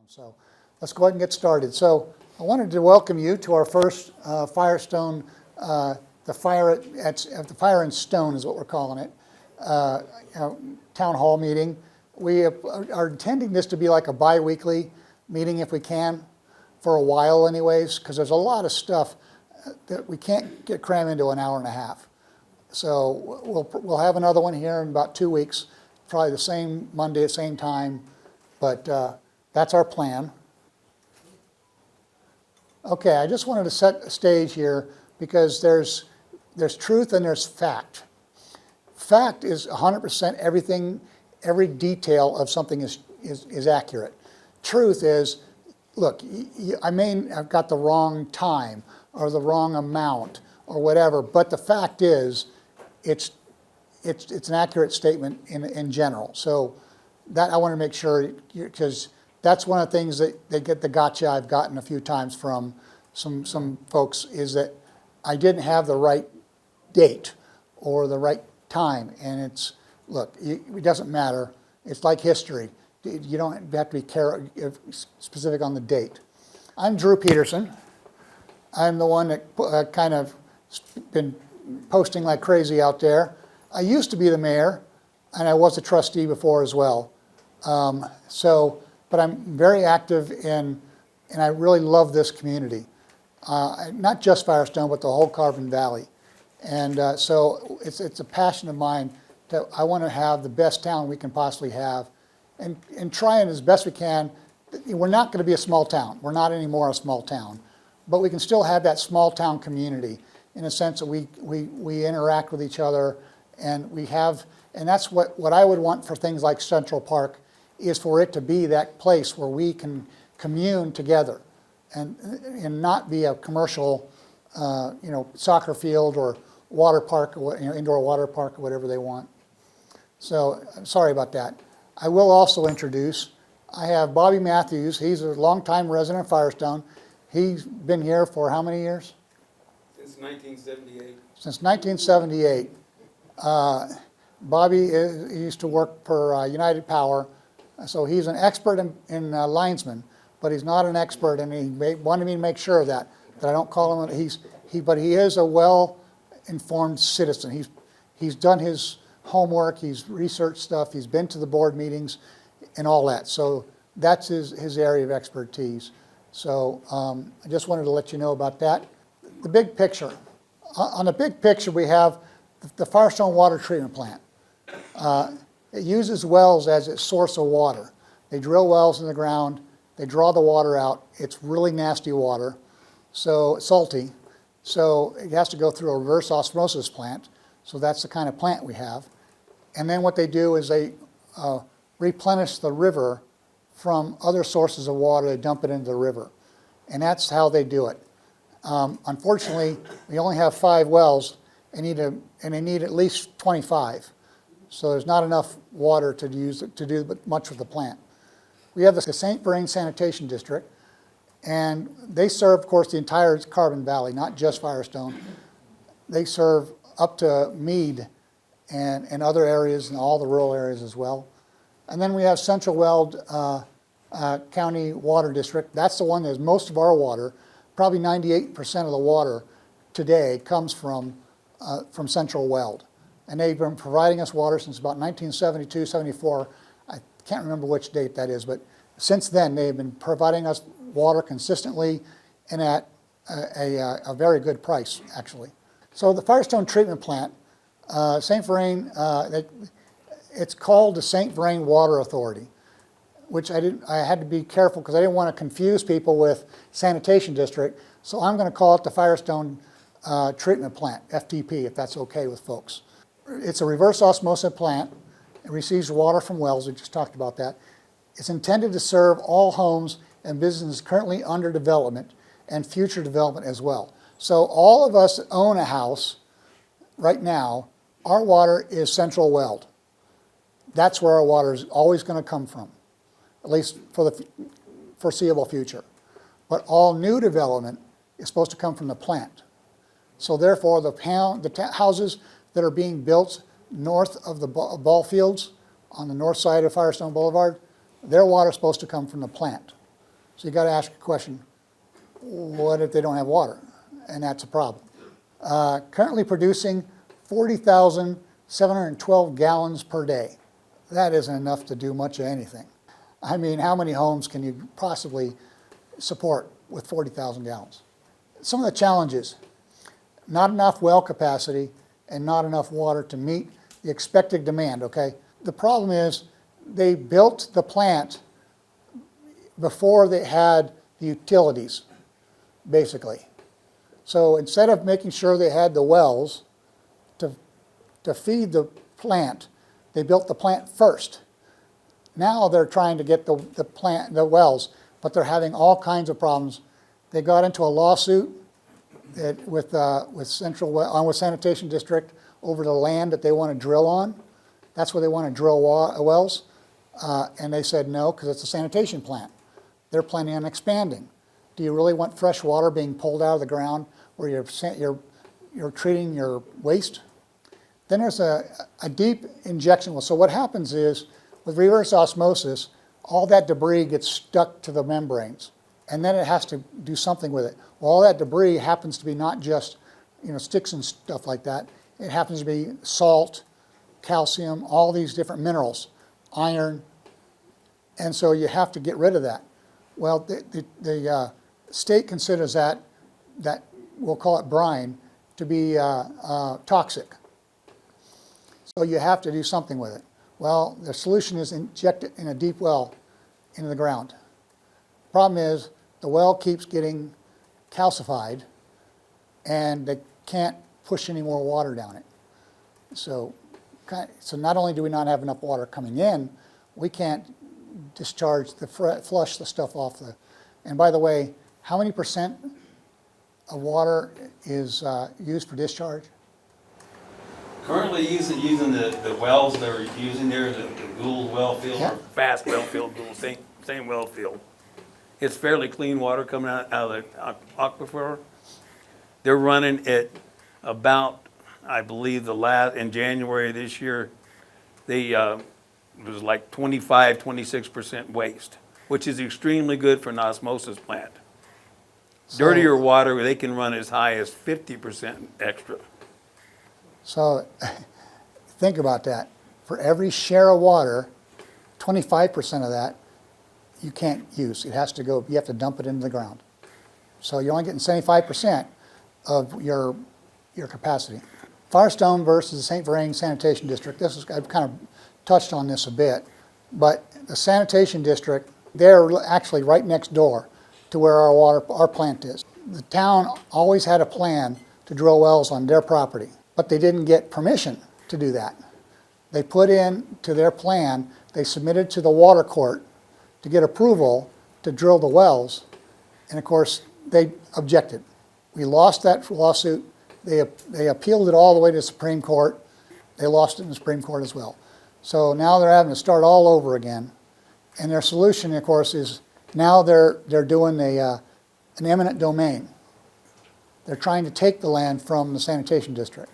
So let's go ahead and get started. So I wanted to welcome you to our first Firestone, the Fire and Stone is what we're calling it, town hall meeting. We are intending this to be like a bi-weekly meeting if we can, for a while anyways, because there's a lot of stuff that we can't get crammed into an hour and a half. So we'll have another one here in about 2 weeks, probably the same Monday at same time, but that's our plan. Okay, I just wanted to set a stage here because there's truth and there's fact. Fact is 100% everything, every detail of something is accurate. Truth is, look, I may have got the wrong time or the wrong amount or whatever, but the fact is, it's an accurate statement in general. So that I want to make sure, because that's one of the things that they get the gotcha I've gotten a few times from some folks, is that I didn't have the right date or the right time. And it's, look, it doesn't matter. It's like history. You don't have to be specific on the date. I'm Drew Peterson. I'm the one that kind of been posting like crazy out there. I used to be the mayor, and I was a trustee before as well. But I'm very active and I really love this community. Not just Firestone, but the whole Carbon Valley. And so it's a passion of mine that I want to have the best town we can possibly have, and trying as best we can. We're not going to be a small town. We're not anymore a small town, but we can still have that small town community in a sense that we interact with each other, and we have, and that's what I would want for things like Central Park, is for it to be that place where we can commune together and not be a commercial, soccer field or water park, or indoor water park or whatever they want. So I'm sorry about that. I will also introduce, I have Bobby Matthews. He's a longtime resident of Firestone. He's been here for how many years? Since 1978. Since 1978. Bobby he used to work for United Power. So he's an expert in linesman, but he's not an expert, and he wanted me to make sure of that I don't call him. But he is a well-informed citizen. He's done his homework. He's researched stuff. He's been to the board meetings, and all that. So that's his area of expertise. So I just wanted to let you know about that. The big picture. On the big picture, we have the Firestone water treatment plant. It uses wells as its source of water. They drill wells in the ground, they draw the water out. It's really nasty water, so salty. So it has to go through a reverse osmosis plant. So that's the kind of plant we have. And then what they do is they replenish the river from other sources of water. They dump it into the river. And that's how they do it. Unfortunately, we only have 5 wells, and they need at least 25. So there's not enough water to do much with the plant. We have the St. Vrain Sanitation District, and they serve, of course, the entire Carbon Valley, not just Firestone. They serve up to Meade and other areas and all the rural areas as well. And then we have Central Weld County Water District. That's the one that has most of our water. Probably 98% of the water today comes from Central Weld. And they've been providing us water since about 1972, 74. I can't remember which date that is, but since then they've been providing us water consistently and at a very good price, actually. So the Firestone treatment plant, St. Vrain, it's called the St. Vrain Water Authority, which I had to be careful because I didn't want to confuse people with sanitation district. So I'm going to call it the Firestone treatment plant, FTP, if that's okay with folks. It's a reverse osmosis plant. It receives water from wells. We just talked about that. It's intended to serve all homes and businesses currently under development and future development as well. So all of us that own a house right now, our water is Central Weld. That's where our water is always going to come from, at least for the foreseeable future. But all new development is supposed to come from the plant. So therefore, the houses that are being built north of the ball fields on the north side of Firestone Boulevard, their water is supposed to come from the plant. So you got to ask a question, what if they don't have water? And that's a problem. Currently producing 40,712 gallons per day. That isn't enough to do much of anything. I mean, how many homes can you possibly support with 40,000 gallons? Some of the challenges, not enough well capacity and not enough water to meet the expected demand, okay? The problem is they built the plant before they had the utilities, basically. So instead of making sure they had the wells to feed the plant, they built the plant first. Now they're trying to get the wells, but they're having all kinds of problems. They got into a lawsuit with Sanitation District over the land that they want to drill on. That's where they want to drill wells. And they said no, because it's a sanitation plant. They're planning on expanding. Do you really want fresh water being pulled out of the ground where you're treating your waste? Then there's a deep injection well. So what happens is, with reverse osmosis, all that debris gets stuck to the membranes, and then it has to do something with it. Well, all that debris happens to be not just, sticks and stuff like that. It happens to be salt, calcium, all these different minerals, iron, and so you have to get rid of that. Well, the state considers that we'll call it brine, to be toxic. So you have to do something with it. Well, the solution is inject it in a deep well into the ground. Problem is, the well keeps getting calcified, and they can't push any more water down it. So not only do we not have enough water coming in, we can't discharge flush the stuff off the. And by the way, how many percent of water is used for discharge? Currently using the wells they're using there, the Gould well field, Yeah. or Fast well field, Gould, same well field. It's fairly clean water coming out of the aquifer. They're running at about, I believe in January this year, it was like 26% waste, which is extremely good for an osmosis plant. Dirtier water, they can run as high as 50% extra. So think about that. For every share of water, 25% of that you can't use. It has to go, you have to dump it into the ground. So you're only getting 75% of your capacity. Firestone versus the St. Vrain Sanitation District. I've kind of touched on this a bit, but the sanitation district, they're actually right next door to where our plant is. The town always had a plan to drill wells on their property, but they didn't get permission to do that. They put in to their plan, they submitted to the water court to get approval to drill the wells, and of course they objected. We lost that lawsuit. They appealed it all the way to the Supreme Court. They lost it in the Supreme Court as well. So now they're having to start all over again. And their solution, of course, is now they're doing an eminent domain. They're trying to take the land from the sanitation district.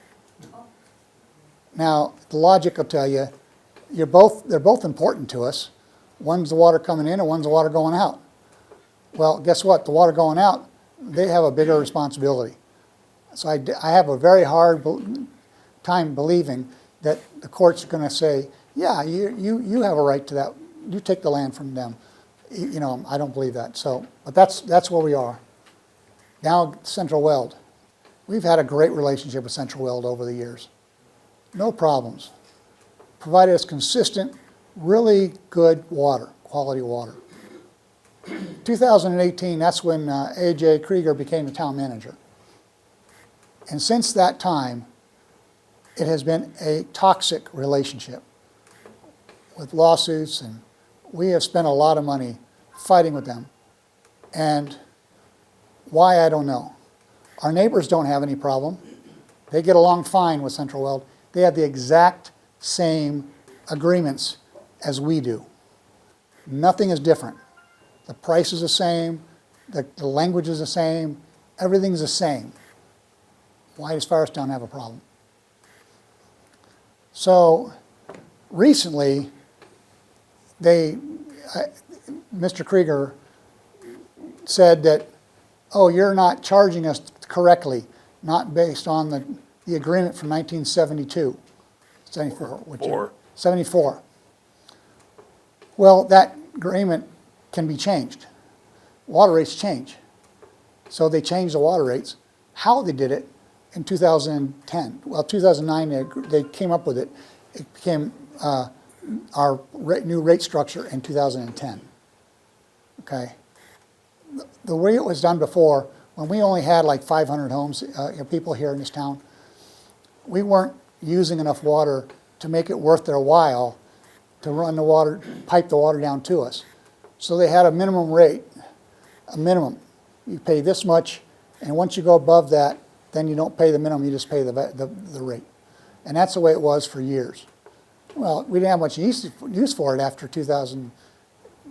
Now, the logic will tell you, they're both important to us. One's the water coming in and one's the water going out. Well, guess what? The water going out, they have a bigger responsibility. So I have a very hard time believing that the court's going to say, yeah, you have a right to that. You take the land from them. I don't believe that. So, but that's where we are. Now, Central Weld. We've had a great relationship with Central Weld over the years. No problems. Provided us consistent, really good water, quality water. 2018, that's when A.J. Krieger became the town manager. And since that time, it has been a toxic relationship with lawsuits, and we have spent a lot of money fighting with them. And why, I don't know. Our neighbors don't have any problem. They get along fine with Central Weld. They have the exact same agreements as we do. Nothing is different. The price is the same, the language is the same, everything's the same. Why does Firestone have a problem? So recently, Mr. Krieger said that, oh, you're not charging us correctly, not based on the agreement from 1972, 74, Four. 74. Well, that agreement can be changed. Water rates change. So they changed the water rates. How they did it in 2010, well, 2009, they came up with it. It became our new rate structure in 2010. Okay? The way it was done before, when we only had like 500 homes, people here in this town, we weren't using enough water to make it worth their while to run the water, pipe the water down to us. So they had a minimum rate, a minimum. You pay this much, and once you go above that, then you don't pay the minimum, you just pay the rate. And that's the way it was for years. Well, we didn't have much use for it after 2000.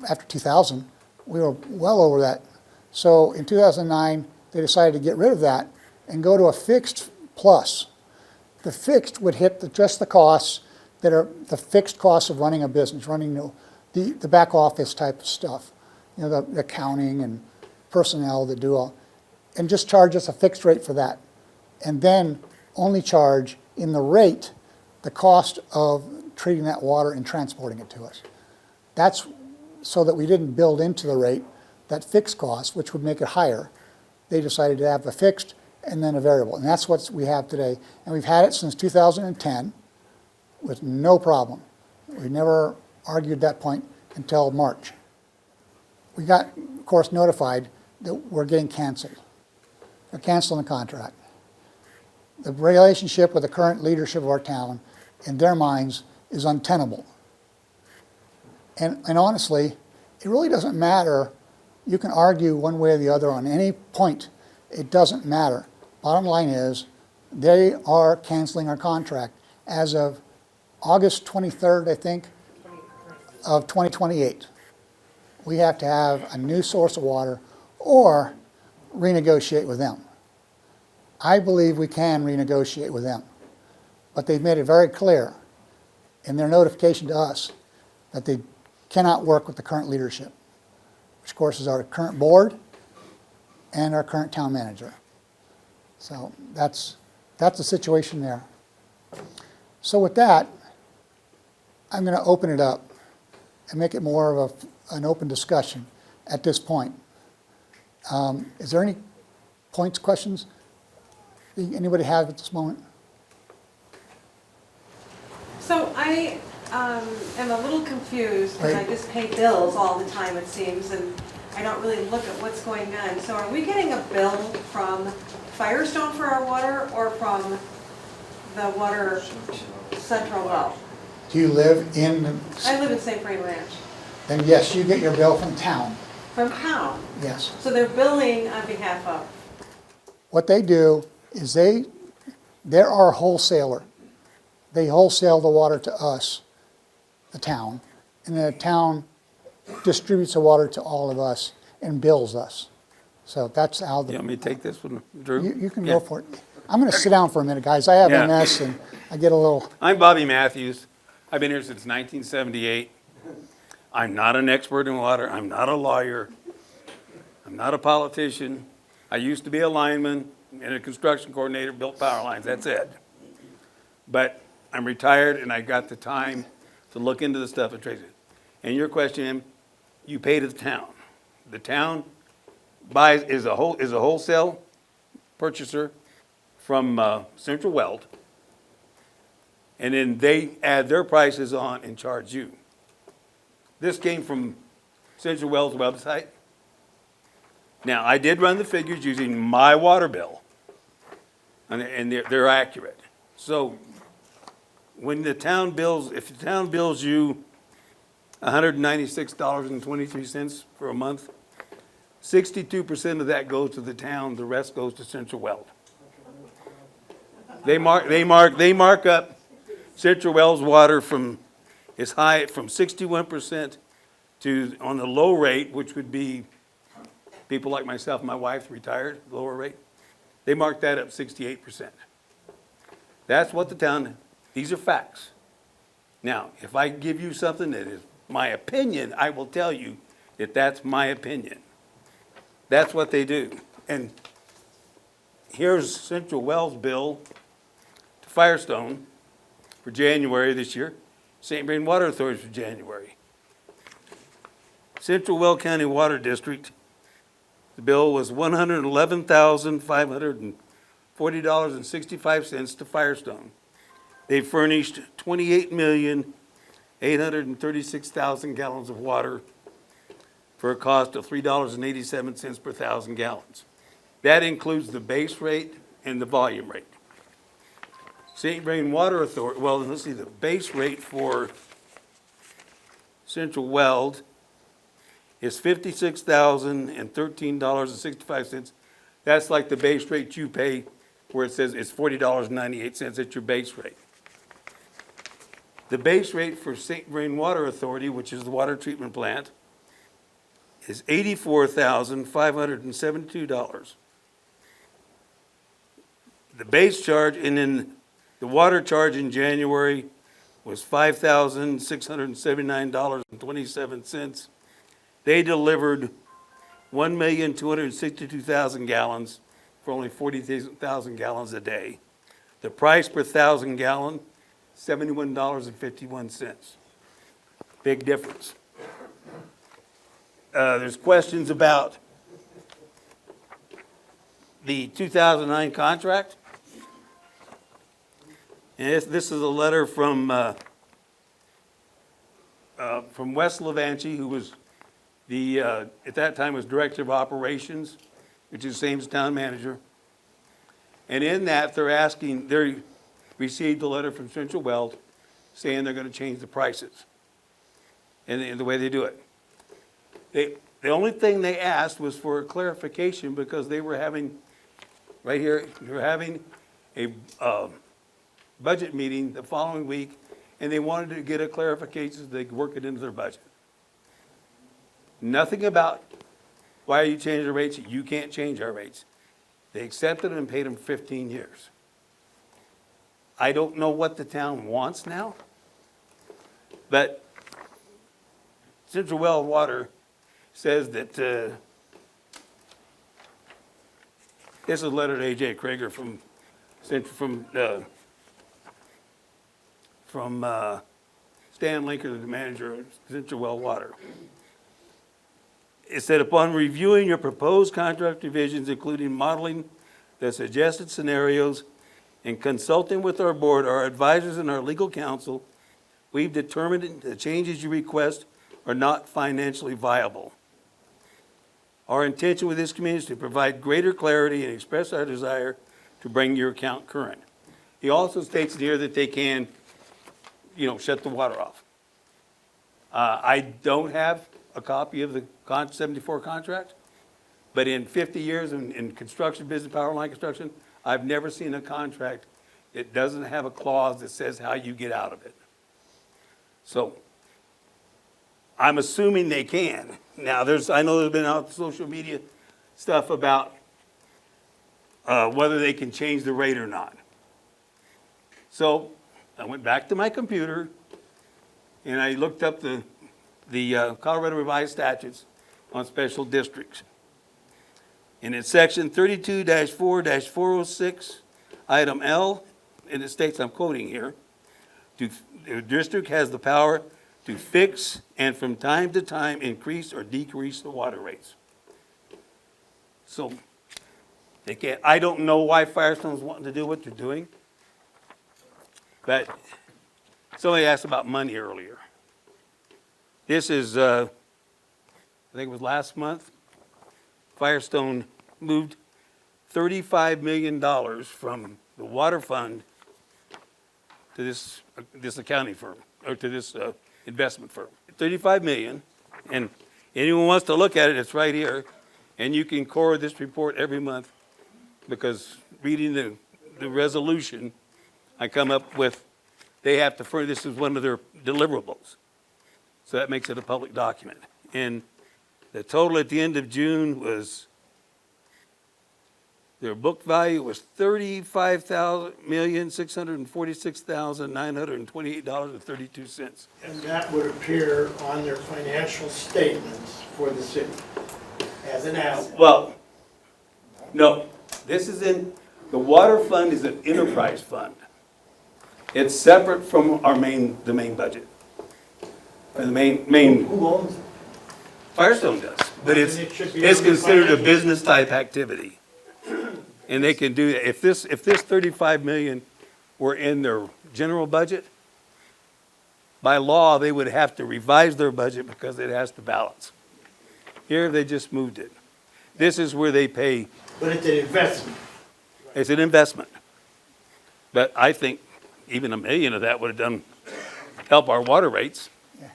After 2000, we were well over that. So in 2009, they decided to get rid of that and go to a fixed plus. The fixed would hit just the costs that are the fixed costs of running a business, running the back office type of stuff, the accounting and personnel that do all, and just charge us a fixed rate for that. And then only charge in the rate the cost of treating that water and transporting it to us. That's so that we didn't build into the rate that fixed cost, which would make it higher. They decided to have a fixed and then a variable. And that's what we have today. And we've had it since 2010 with no problem. We never argued that point until March. We got, of course, notified that we're getting canceled. They're canceling the contract. The relationship with the current leadership of our town, in their minds, is untenable. And honestly, it really doesn't matter. You can argue one way or the other on any point. It doesn't matter. Bottom line is, they are canceling our contract as of August 23rd, I think, of 2028. We have to have a new source of water or renegotiate with them. I believe we can renegotiate with them, but they've made it very clear in their notification to us that they cannot work with the current leadership, which of course is our current board and our current town manager. So that's the situation there. So with that, I'm going to open it up and make it more of an open discussion at this point. Is there any points, questions anybody have at this moment? So I am a little confused because I Right. just pay bills all the time, it seems, and I don't really look at what's going on. So are we getting a bill from Firestone for our water or from the water central well? Do you live in, I live in St. Vrain Ranch, then yes, you get your bill from town, from town. yes. So they're billing on behalf of, What they do is they're our wholesaler. They wholesale the water to us, the town, and the town distributes the water to all of us and bills us. So that's how You want me to take this one, Drew? you can Yeah. go for it. I'm going to sit down for a minute, guys. I have Yeah. MS and I get a little, I'm Bobby Matthews. I've been here since 1978. I'm not an expert in water. I'm not a lawyer. I'm not a politician. I used to be a lineman and a construction coordinator, built power lines. That's it. But I'm retired and I got the time to look into the stuff and trace it. And your question, you pay to the town. The town is a wholesale purchaser from Central Weld. And then they add their prices on and charge you. This came from Central Weld's website. Now, I did run the figures using my water bill, and they're accurate. So when the town bills, if the town bills you $196.23 for a month, 62% of that goes to the town, the rest goes to Central Weld. They mark up Central Weld's water from 61% to, on the low rate, which would be people like myself, my wife's retired, lower rate, they mark that up 68%. That's what the town, these are facts. Now, if I give you something that is my opinion, I will tell you that that's my opinion. That's what they do. And here's Central Well's bill to Firestone for January this year, St. Bernard Water Authority for January. Central Well County Water District, the bill was $111,540.65 to Firestone. They furnished 28,836,000 gallons of water for a cost of $3.87 per thousand gallons. That includes the base rate and the volume rate. St. Bernard Water Authority, well, let's see, the base rate for Central Weld is $56,013.65. That's like the base rate you pay where it says it's $40.98 at your base rate. The base rate for St. Bernard Water Authority, which is the water treatment plant, is $84,572. The base charge, and then the water charge in January was $5,679.27. They delivered 1,262,000 gallons for only 40,000 gallons a day. The price per thousand gallon, $71.51. Big difference. There's questions about the 2009 contract. And this is a letter from Wes Levanchi, who was at that time was Director of Operations, which is the same as Town Manager. And in that, they received a letter from Central Weld saying they're going to change the prices and the way they do it. The only thing they asked was for a clarification because they were having, right here, they were having a budget meeting the following week, and they wanted to get a clarification so they could work it into their budget. Nothing about why are you changing the rates? You can't change our rates. They accepted and paid them 15 years. I don't know what the town wants now, but Central Well Water says that, this is a letter to A.J. Krager from Stan Linker, the manager of Central Well Water. It said, upon reviewing your proposed contract revisions, including modeling the suggested scenarios and consulting with our board, our advisors, and our legal counsel, we've determined the changes you request are not financially viable. Our intention with this committee is to provide greater clarity and express our desire to bring your account current. He also states here that they can, shut the water off. I don't have a copy of the 74 contract, but in 50 years in construction, business, power line construction, I've never seen a contract that doesn't have a clause that says how you get out of it. So I'm assuming they can. Now, I know there's been out social media stuff about whether they can change the rate or not. So I went back to my computer and I looked up the Colorado Revised Statutes on special districts. And in section 32-4-406, item L, and it states, I'm quoting here, the district has the power to fix and from time to time increase or decrease the water rates. So they can't. I don't know why Firestone's wanting to do what they're doing, but somebody asked about money earlier. This is, I think it was last month, Firestone moved $35 million from the water fund to this accounting firm, or to this investment firm. $35 million, and anyone wants to look at it, it's right here, and you can core this report every month, because reading the resolution, I come up with, they have to furnish, this is one of their deliverables. So that makes it a public document. And the total at the end of June was, their book value was $35,646,928.32. And that would appear on their financial statements for the city. as an asset. Well, no, this is the water fund is an enterprise fund. It's separate from the main budget. Or the main, Who owns it? Firestone does, but Then it should be it's under considered a financial- business type activity. And they can do that. If this 35 million were in their general budget, by law, they would have to revise their budget because it has to balance. Here, they just moved it. This is where they pay, But it's an investment. it's an investment. But I think even $1 million of that would have help our water rates. Yeah.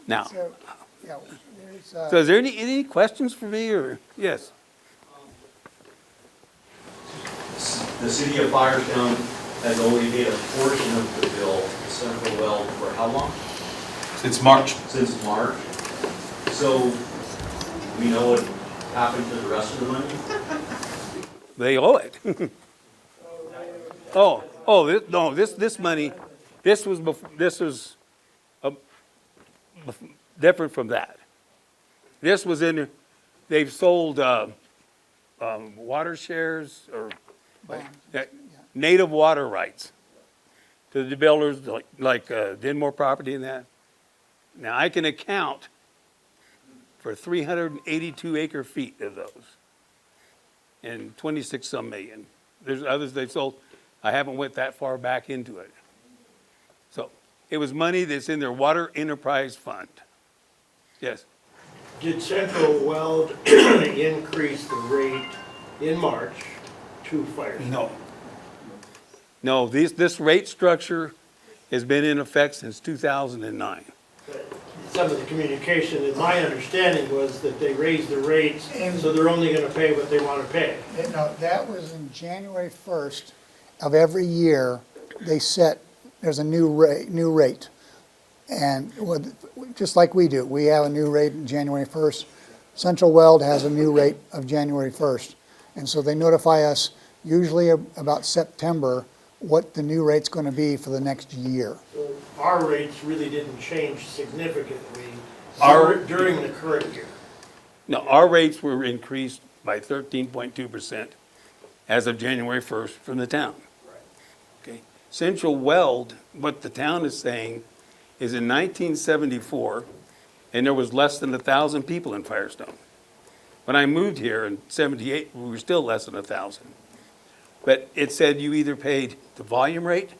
Now, So, yeah, there's, so is there any questions for me, or, yes? The city of Firestone has only paid a portion of the bill to Central Weld for how long? Since March. Since March. So we know what happened to the rest of the money? They owe it. This money, this was different from that. This was they've sold, water shares or native water rights to the builders like Denmore Property and that. Now, I can account for 382 acre feet of those and 26 some million. There's others they've sold. I haven't went that far back into it. So it was money that's in their water enterprise fund. Yes. Did Central Weld increase the rate in March to Firestone? No. No, this rate structure has been in effect since 2009. Some of the communication, and my understanding was that they raised the rates, so they're only gonna pay what they wanna pay. no, that was in January 1st of every year, they set, there's a new rate. And just like we do, we have a new rate in January 1st. Central Weld has a new rate of January 1st. And so they notify us usually about September what the new rate's going to be for the next year. So our rates really didn't change significantly during the current year. No, our rates were increased by 13.2% as of January 1st from the town. Okay. Central Weld, what the town is saying is in 1974, and there was less than 1,000 people in Firestone. When I moved here in 78, we were still less than 1,000. But it said you either paid the volume rate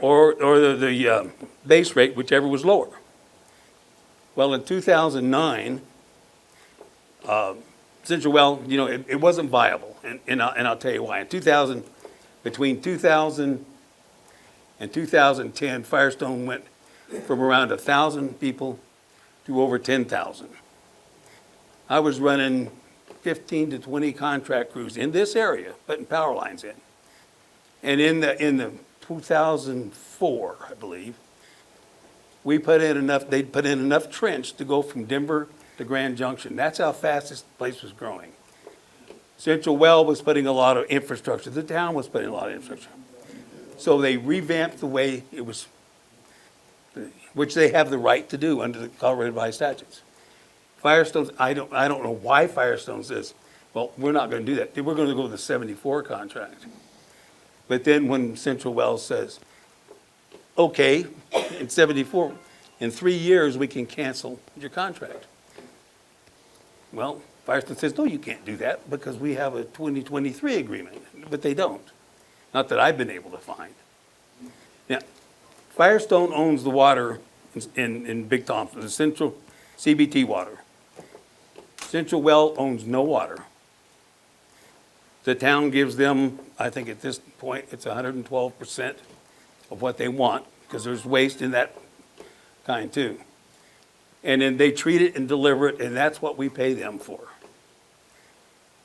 or the base rate, whichever was lower. Well, in 2009, Central Weld, it wasn't viable, and I'll tell you why. Between 2000 and 2010, Firestone went from around 1,000 people to over 10,000. I was running 15 to 20 contract crews in this area, putting power lines in. And in the 2004, I believe, they'd put in enough trench to go from Denver to Grand Junction. That's how fast this place was growing. Central Weld was putting a lot of infrastructure. The town was putting a lot of infrastructure. So they revamped the way it was, which they have the right to do under the Colorado Revised Statutes. Firestone, I don't know why Firestone says, well, we're not going to do that. We're going to go with the 74 contract. But then when Central Weld says, okay, in 74, in 3 years, we can cancel your contract. Well, Firestone says, no, you can't do that because we have a 2023 agreement, but they don't. Not that I've been able to find. Now, Firestone owns the water in Big Thompson, the central CBT water. Central Weld owns no water. The town gives them, I think at this point, it's 112% of what they want, because there's waste in that kind too. And then they treat it and deliver it, and that's what we pay them for.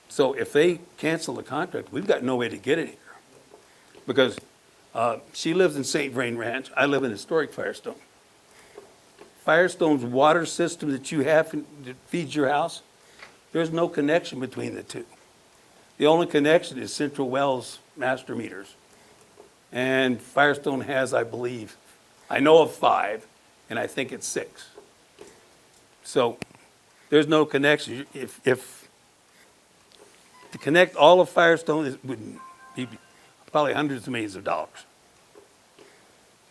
So if they cancel the contract, we've got no way to get it here. Because she lives in St. Vrain Ranch, I live in historic Firestone. Firestone's water system that you have that feeds your house, there's no connection between the two. The only connection is Central Weld's master meters. And Firestone has, I believe, I know of 5, and I think it's 6. So there's no connection. If to connect all of Firestone would be probably hundreds of millions of dollars.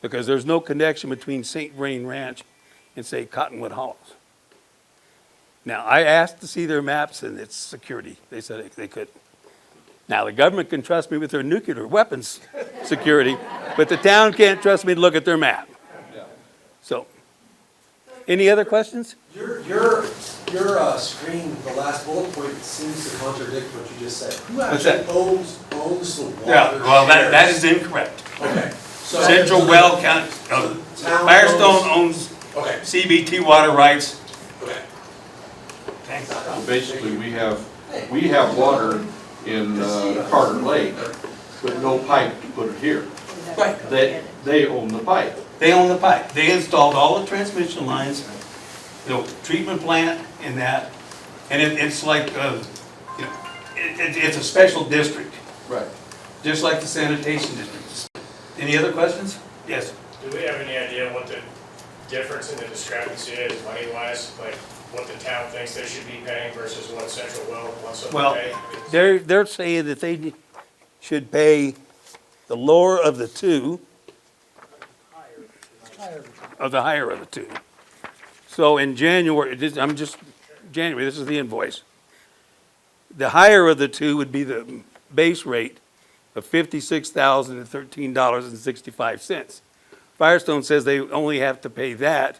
Because there's no connection between St. Vrain Ranch and, say, Cottonwood Hollows. Now, I asked to see their maps, and it's security. They said they couldn't. Now, the government can trust me with their nuclear weapons security, but the town can't trust me to look at their map. So, any other questions? Your screen, the last bullet point seems to contradict what you just said. Who What's actually that? owns the water? Yeah, well, that shares? is incorrect. Okay. So- Central so the- Weld County, so the town Firestone owns Okay, CBT water rights. okay. Basically, we have water in Carter Lake, but no pipe to put it here. Right. They own the pipe. They own the pipe. They installed all the transmission lines, treatment plant and that. And it's like, it's a special district, Right. just like the sanitation district. Any other questions? Yes. Do we have any idea what the difference in the discrepancy is money-wise? Like what the town thinks they should be paying versus what Central Weld wants them to Well, pay? they're saying that they should pay the lower of the two, of the higher of the two. So in January, this is the invoice. The higher of the two would be the base rate of $56,013.65. Firestone says they only have to pay that,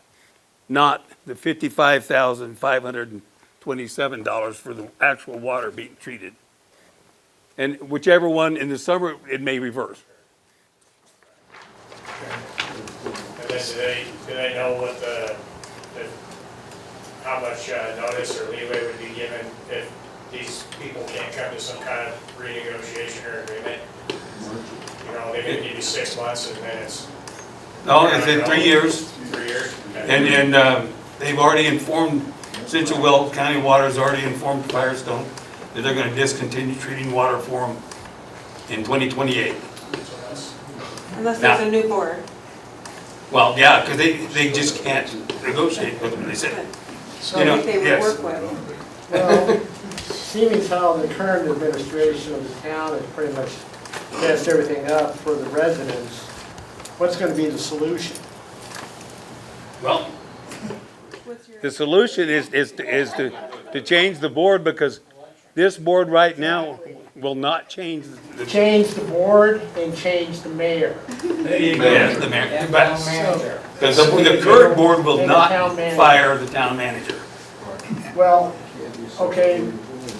not the $55,527 for the actual water being treated. And whichever one, in the summer, it may reverse. And then do they know what how much notice or leeway would be given if these people can't come to some kind of renegotiation or agreement? You know, they may give you 6 months and then it's. No, it's in 3 years. 3 years? Okay. And they've already informed, Central Weld County Water's already informed Firestone that they're gonna discontinue treating water for them in 2028. Unless there's a new board. Well, yeah, because they just can't negotiate with them, they said. So You know, they would yes. work with. Well, seeing as how the current administration of the town has pretty much messed everything up for the residents, what's gonna be the solution? Well, What's your- the solution is to change the board, because this board right now will not change the. Change the board and change the mayor. Yes, the mayor, but, So- because the current board will And the not town manager. fire the town manager. Well, okay,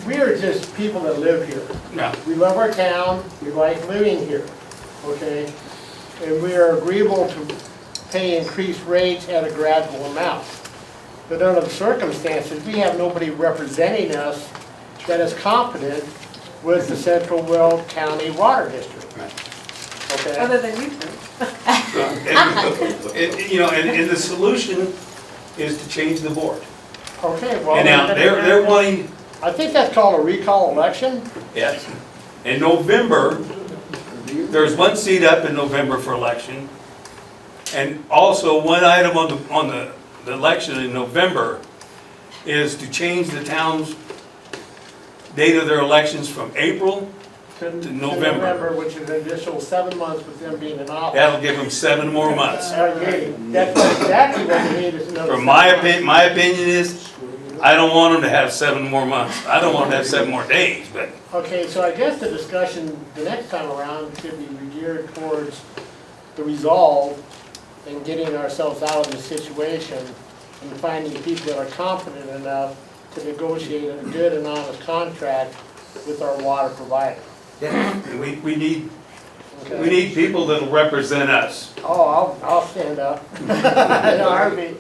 we are just people that live here. No. We love our town, we like living here, okay? And we are agreeable to pay increased rates at a gradual amount. But under the circumstances, we have nobody representing us that is competent with the Central Weld County Water District. Okay? Other than you two. And the solution is to change the board. Okay, well. And now, they're wanting, I think that's called a recall election. yes, in November, there's one seat up in November for election. And also, one item on the election in November is to change the town's date of their elections from April to November. Which is an additional 7 months with them being in office. That'll give them 7 more months. That's exactly what we need is another. From my opinion is, I don't want them to have 7 more months. I don't want them to have 7 more days, but. Okay, so I guess the discussion the next time around should be geared towards the resolve and getting ourselves out of this situation and finding people that are competent enough to negotiate a good and honest contract with our water provider. We need people that'll represent us. Oh, I'll stand up. I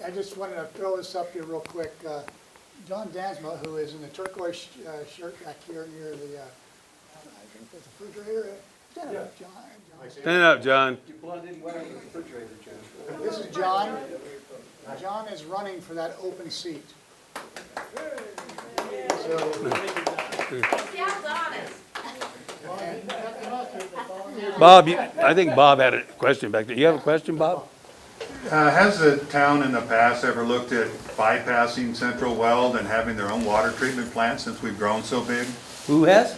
I just wanted to throw this up here real quick. John Dansma, who is in the turquoise shirt back here near the, I think the refrigerator. Stand up, John. Stand up, John. This is John. John is running for that open seat. So, Bob, I think Bob had a question back there. You have a question, Bob? Has the town in the past ever looked at bypassing Central Weld and having their own water treatment plant since we've grown so big? Who has?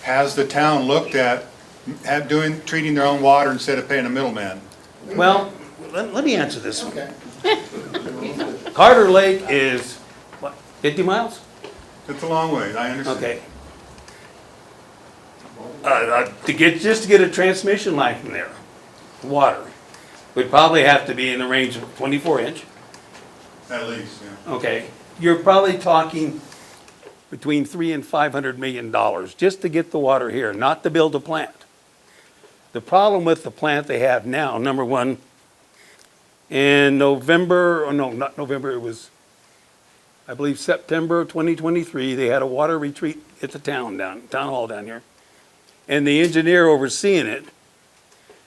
Has the town looked at treating their own water instead of paying a middleman? Well, let me answer this. Okay. Carter Lake is, what, 50 miles? It's a long way, I understand. Okay. Just to get a transmission line from there, water, would probably have to be in the range of 24-inch. At least, yeah. Okay, you're probably talking between $300 and $500 million just to get the water here, not to build a plant. The problem with the plant they have now, number one, in November, or no, not November, it was, I believe, September of 2023, they had a water retreat at the town hall down here. And the engineer overseeing it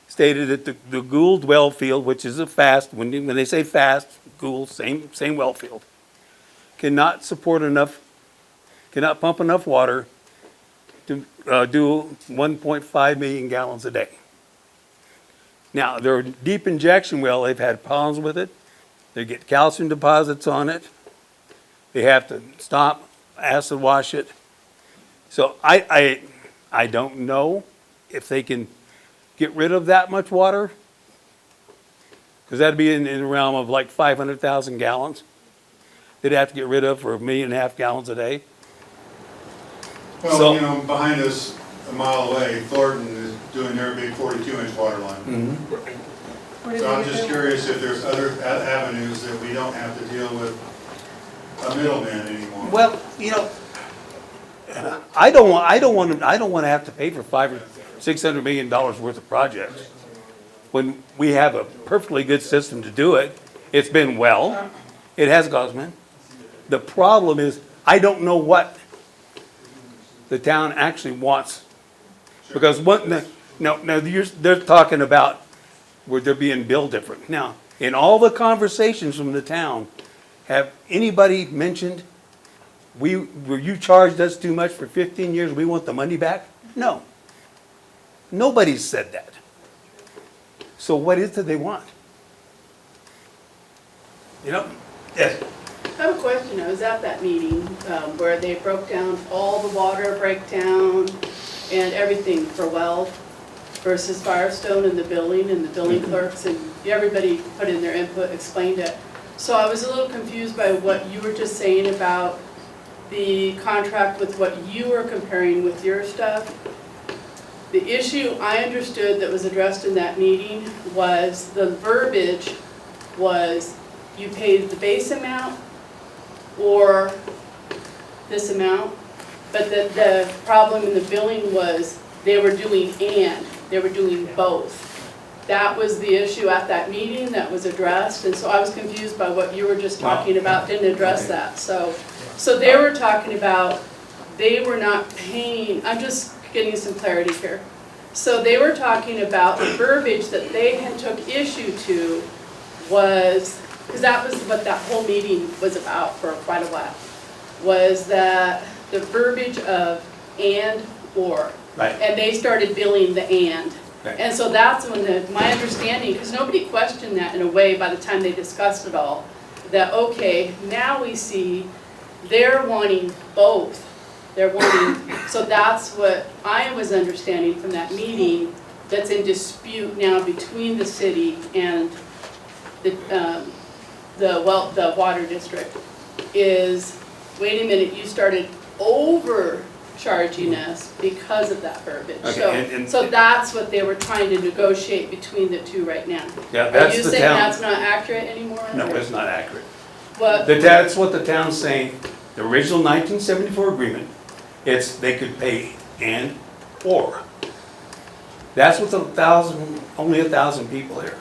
stated that the Gould well field, which is a fast, when they say fast, Gould, same well field, cannot pump enough water to do 1.5 million gallons a day. Now, their deep injection well, they've had problems with it. They get calcium deposits on it. They have to stop, acid wash it. So I don't know if they can get rid of that much water, because that'd be in the realm of like 500,000 gallons. They'd have to get rid of for 1.5 million gallons a day. Well, So- you know, behind us, a mile away, Thornton is doing their big 42-inch water line. What did So they I'm do? just curious if there's other avenues that we don't have to deal with a middleman anymore. Well, you know, I don't want to have to pay for $500 or $600 million worth of projects when we have a perfectly good system to do it. It's been well. It has cost money. The problem is I don't know what the town actually wants. Because they're talking about where they're being billed different. Now, in all the conversations from the town, have anybody mentioned, you charged us too much for 15 years, we want the money back? No. Nobody's said that. So what is it they want? You know? Yes. I have a question. I was at that meeting where they broke down all the water breakdown and everything for Weld versus Firestone and the billing clerks, and everybody put in their input, explained it. So I was a little confused by what you were just saying about the contract with what you were comparing with your stuff. The issue I understood that was addressed in that meeting was the verbiage was you paid the base amount or this amount, but the problem in the billing was they were doing both. That was the issue at that meeting that was addressed, and so I was confused by what you were just talking about, didn't address that. So they were talking about, they were not paying, I'm just getting some clarity here. So they were talking about the verbiage that they had took issue to was, because that was what that whole meeting was about for quite a while, was that the verbiage of and or. Right. And they started billing the and. Right. And so that's when my understanding, because nobody questioned that in a way by the time they discussed it all, that okay, now we see they're wanting both. They're wanting, so that's what I was understanding from that meeting that's in dispute now between the city and the water district is, wait a minute, you started overcharging us because of that verbiage. Okay, So that's what they were trying to negotiate between the two right now. Yeah, Are that's you the saying town. that's not accurate anymore? No, or it's not accurate. What? That's what the town's saying. The original 1974 agreement, they could pay and or. That's with only 1,000 people here.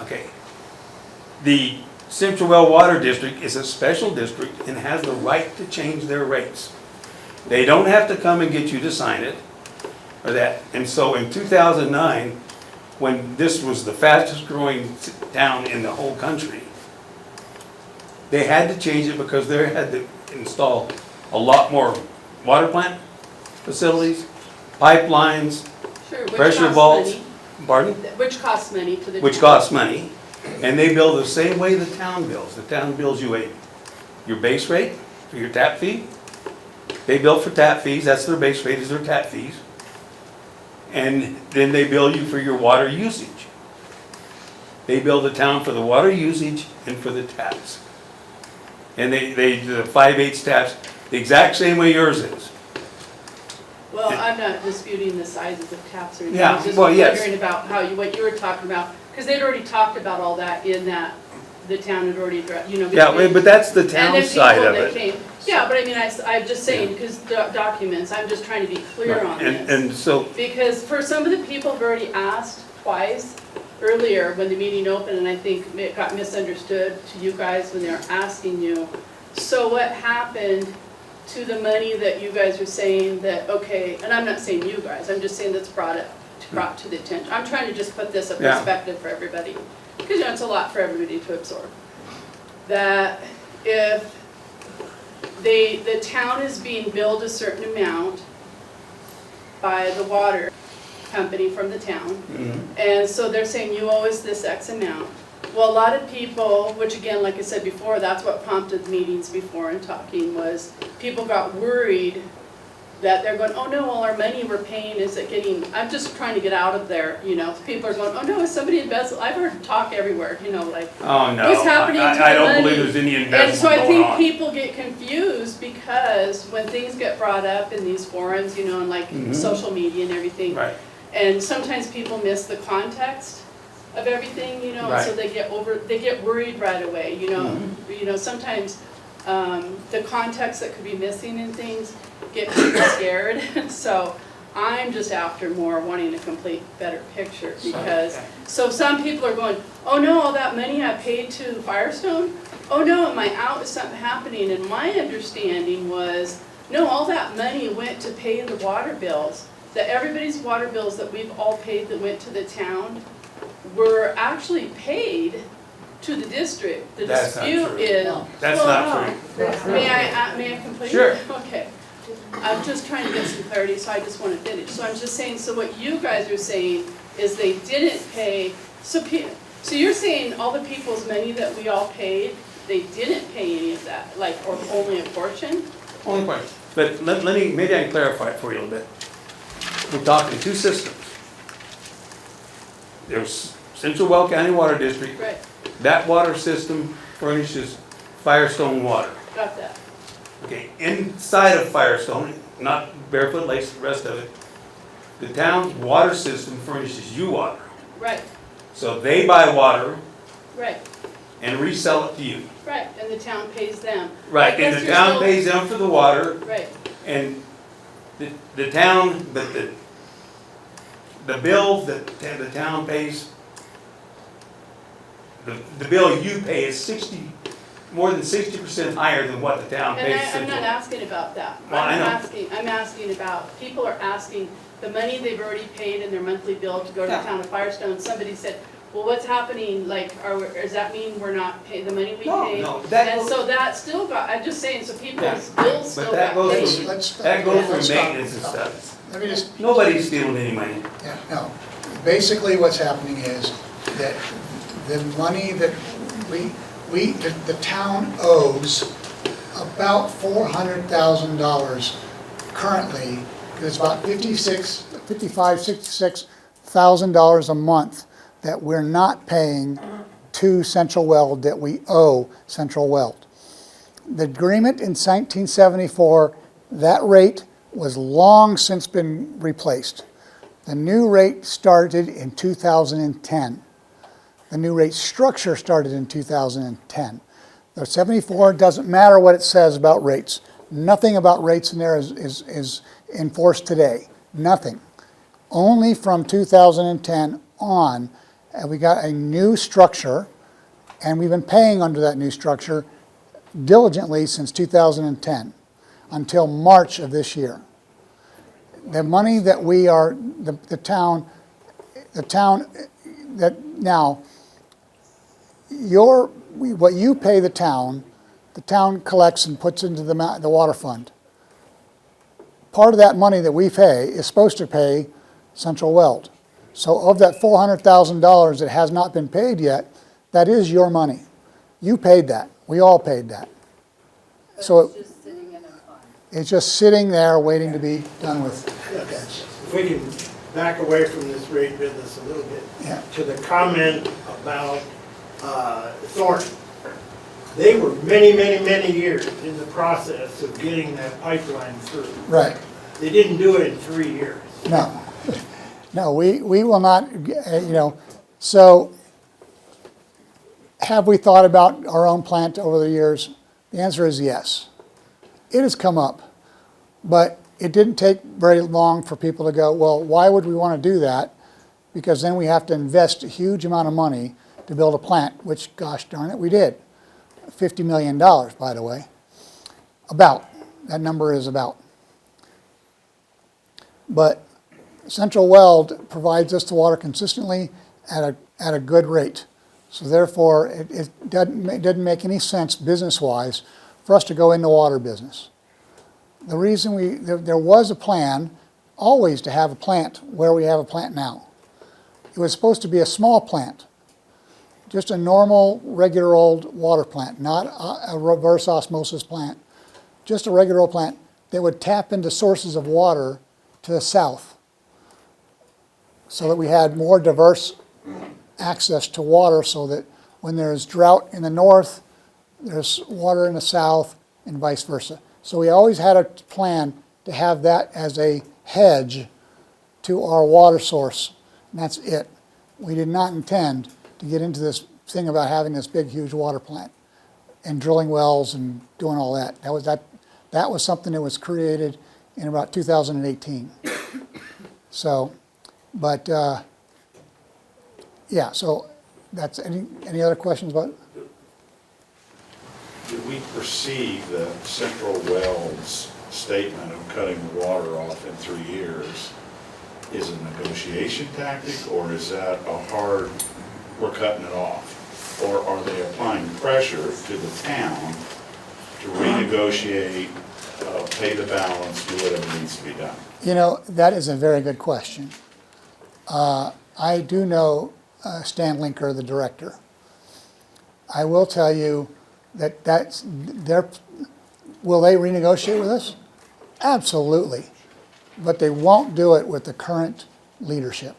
Okay. The Central Well Water District is a special district and has the right to change their rates. They don't have to come and get you to sign it or that. And so in 2009, when this was the fastest growing town in the whole country, they had to change it because they had to install a lot more water plant facilities, pipelines, Sure, which pressure costs vaults. money. Pardon? Which costs money to the town. Which costs money, and they bill the same way the town bills. The town bills you your base rate for your tap fee. They bill for tap fees, that's their base rate, is their tap fees. And then they bill you for your water usage. They bill the town for the water usage and for the taps. And they do the 5/8 taps, the exact same way yours is. Well, I'm not disputing the sizes of taps or anything. Yeah, I was just well, yes. wondering about what you were talking about, because they'd already talked about all that in that, the town had already addressed, you know. Yeah, between- but that's the and town then side people of that it. came- Yeah, but I mean, I'm just saying, because documents, I'm just trying to be clear on this. And so, Because for some of the people who've already asked twice earlier when the meeting opened, and I think it got misunderstood to you guys when they were asking you, so what happened to the money that you guys are saying that, okay, and I'm not saying you guys, I'm just saying that's brought to the attention. I'm trying to just put this in Yeah. perspective for everybody, because it's a lot for everybody to absorb. That if the town is being billed a certain amount by the water company from the town, and so they're saying you owe us this X amount. Well, a lot of people, which again, like I said before, that's what prompted meetings before and talking, was people got worried that they're going, oh no, all our money we're paying, is it getting, I'm just trying to get out of there, you know. People are going, oh no, is somebody embezzled? I've heard talk everywhere, you know, like, oh no, what's happening to the I don't money? believe there's any And so investment I going think on. people get confused because when things get brought up in these forums, you know, and like social media and everything, Right, and sometimes people miss the context of everything, you know, and so Right. they get worried right away, you know. You know, sometimes the context that could be missing in things get people scared. So I'm just after more wanting a complete better picture, because, so some people are going, oh no, all that money I paid to Firestone, oh no, am I out, is something happening? And my understanding was, no, all that money went to pay the water bills, that everybody's water bills that we've all paid that went to the town were actually paid to the district. The That's not dispute true. is. That's well, not no. true. May I complete? Sure. Okay. I'm just trying to get some clarity, so I just want to finish. So I'm just saying, so what you guys are saying is they didn't pay, so you're saying all the people's money that we all paid, they didn't pay any of that, like, or only a portion? only point. But let me, maybe I can clarify it for you a little bit. We're talking two systems. There's Central Weld County Water District. Right, That water system furnishes Firestone water. got that. Okay, inside of Firestone, not Barefoot Lakes, the rest of it, the town's water system furnishes you water. Right, So they buy water right, and resell it to you. right, and the town pays them. Right, I guess and the you're town still- pays them for the water, Right, and the town, but the bill that the town pays, the bill you pay is more than 60% higher than what the town and pays. I'm Central. not asking about that. Well, I know. I'm asking about, people are asking, the money they've already paid in their monthly bill to go to the town of Firestone, somebody said, well, what's happening, like, does that mean we're not paying the money we No, paid? no, that And goes- so that still got, I'm just saying, so people's Yeah, bills still But that got goes paid. through, that goes let's through stop. maintenance and stuff. Let me just, Nobody's stealing any money. yeah, no. Basically, what's happening is that the money that the town owes about $400,000 currently, because it's about $66,000 a month that we're not paying to Central Weld, that we owe Central Weld. The agreement in 1974, that rate was long since been replaced. The new rate started in 2010. The new rate structure started in 2010. The 74 doesn't matter what it says about rates. Nothing about rates in there is enforced today. Nothing. Only from 2010 on, we got a new structure, and we've been paying under that new structure diligently since 2010 until March of this year. The money that we are, the town, that now, what you pay the town collects and puts into the water fund. Part of that money that we pay is supposed to pay Central Weld. So of that $400,000 that has not been paid yet, that is your money. You paid that. We all paid that. So It's just sitting in a fund. it's just sitting there waiting to be done with. If we can back away from this rate business a little bit, Yeah. to the comment about Thornton. They were many, many, many years in the process of getting that pipeline through. Right. They didn't do it in 3 years. No. No, we will not, so have we thought about our own plant over the years? The answer is yes. It has come up, but it didn't take very long for people to go, well, why would we want to do that? Because then we have to invest a huge amount of money to build a plant, which, gosh darn it, we did. $50 million, by the way. About. That number is about. But Central Weld provides us the water consistently at a good rate. So therefore, it doesn't make any sense business-wise for us to go into water business. The reason there was a plan always to have a plant where we have a plant now. It was supposed to be a small plant, just a normal, regular old water plant, not a reverse osmosis plant, just a regular old plant that would tap into sources of water to the south so that we had more diverse access to water so that when there's drought in the north, there's water in the south and vice versa. So we always had a plan to have that as a hedge to our water source, and that's it. We did not intend to get into this thing about having this big, huge water plant and drilling wells and doing all that. That was something that was created in about 2018. So, but yeah. So that's any other questions about it? Do we perceive that Central Weld's statement of cutting the water off in 3 years is a negotiation tactic, or is that a hard, we're cutting it off? Or are they applying pressure to the town to renegotiate, pay the balance, do whatever needs to be done? You know, that is a very good question. I do know Stan Linker, the director. I will tell you that will they renegotiate with us? Absolutely. But they won't do it with the current leadership.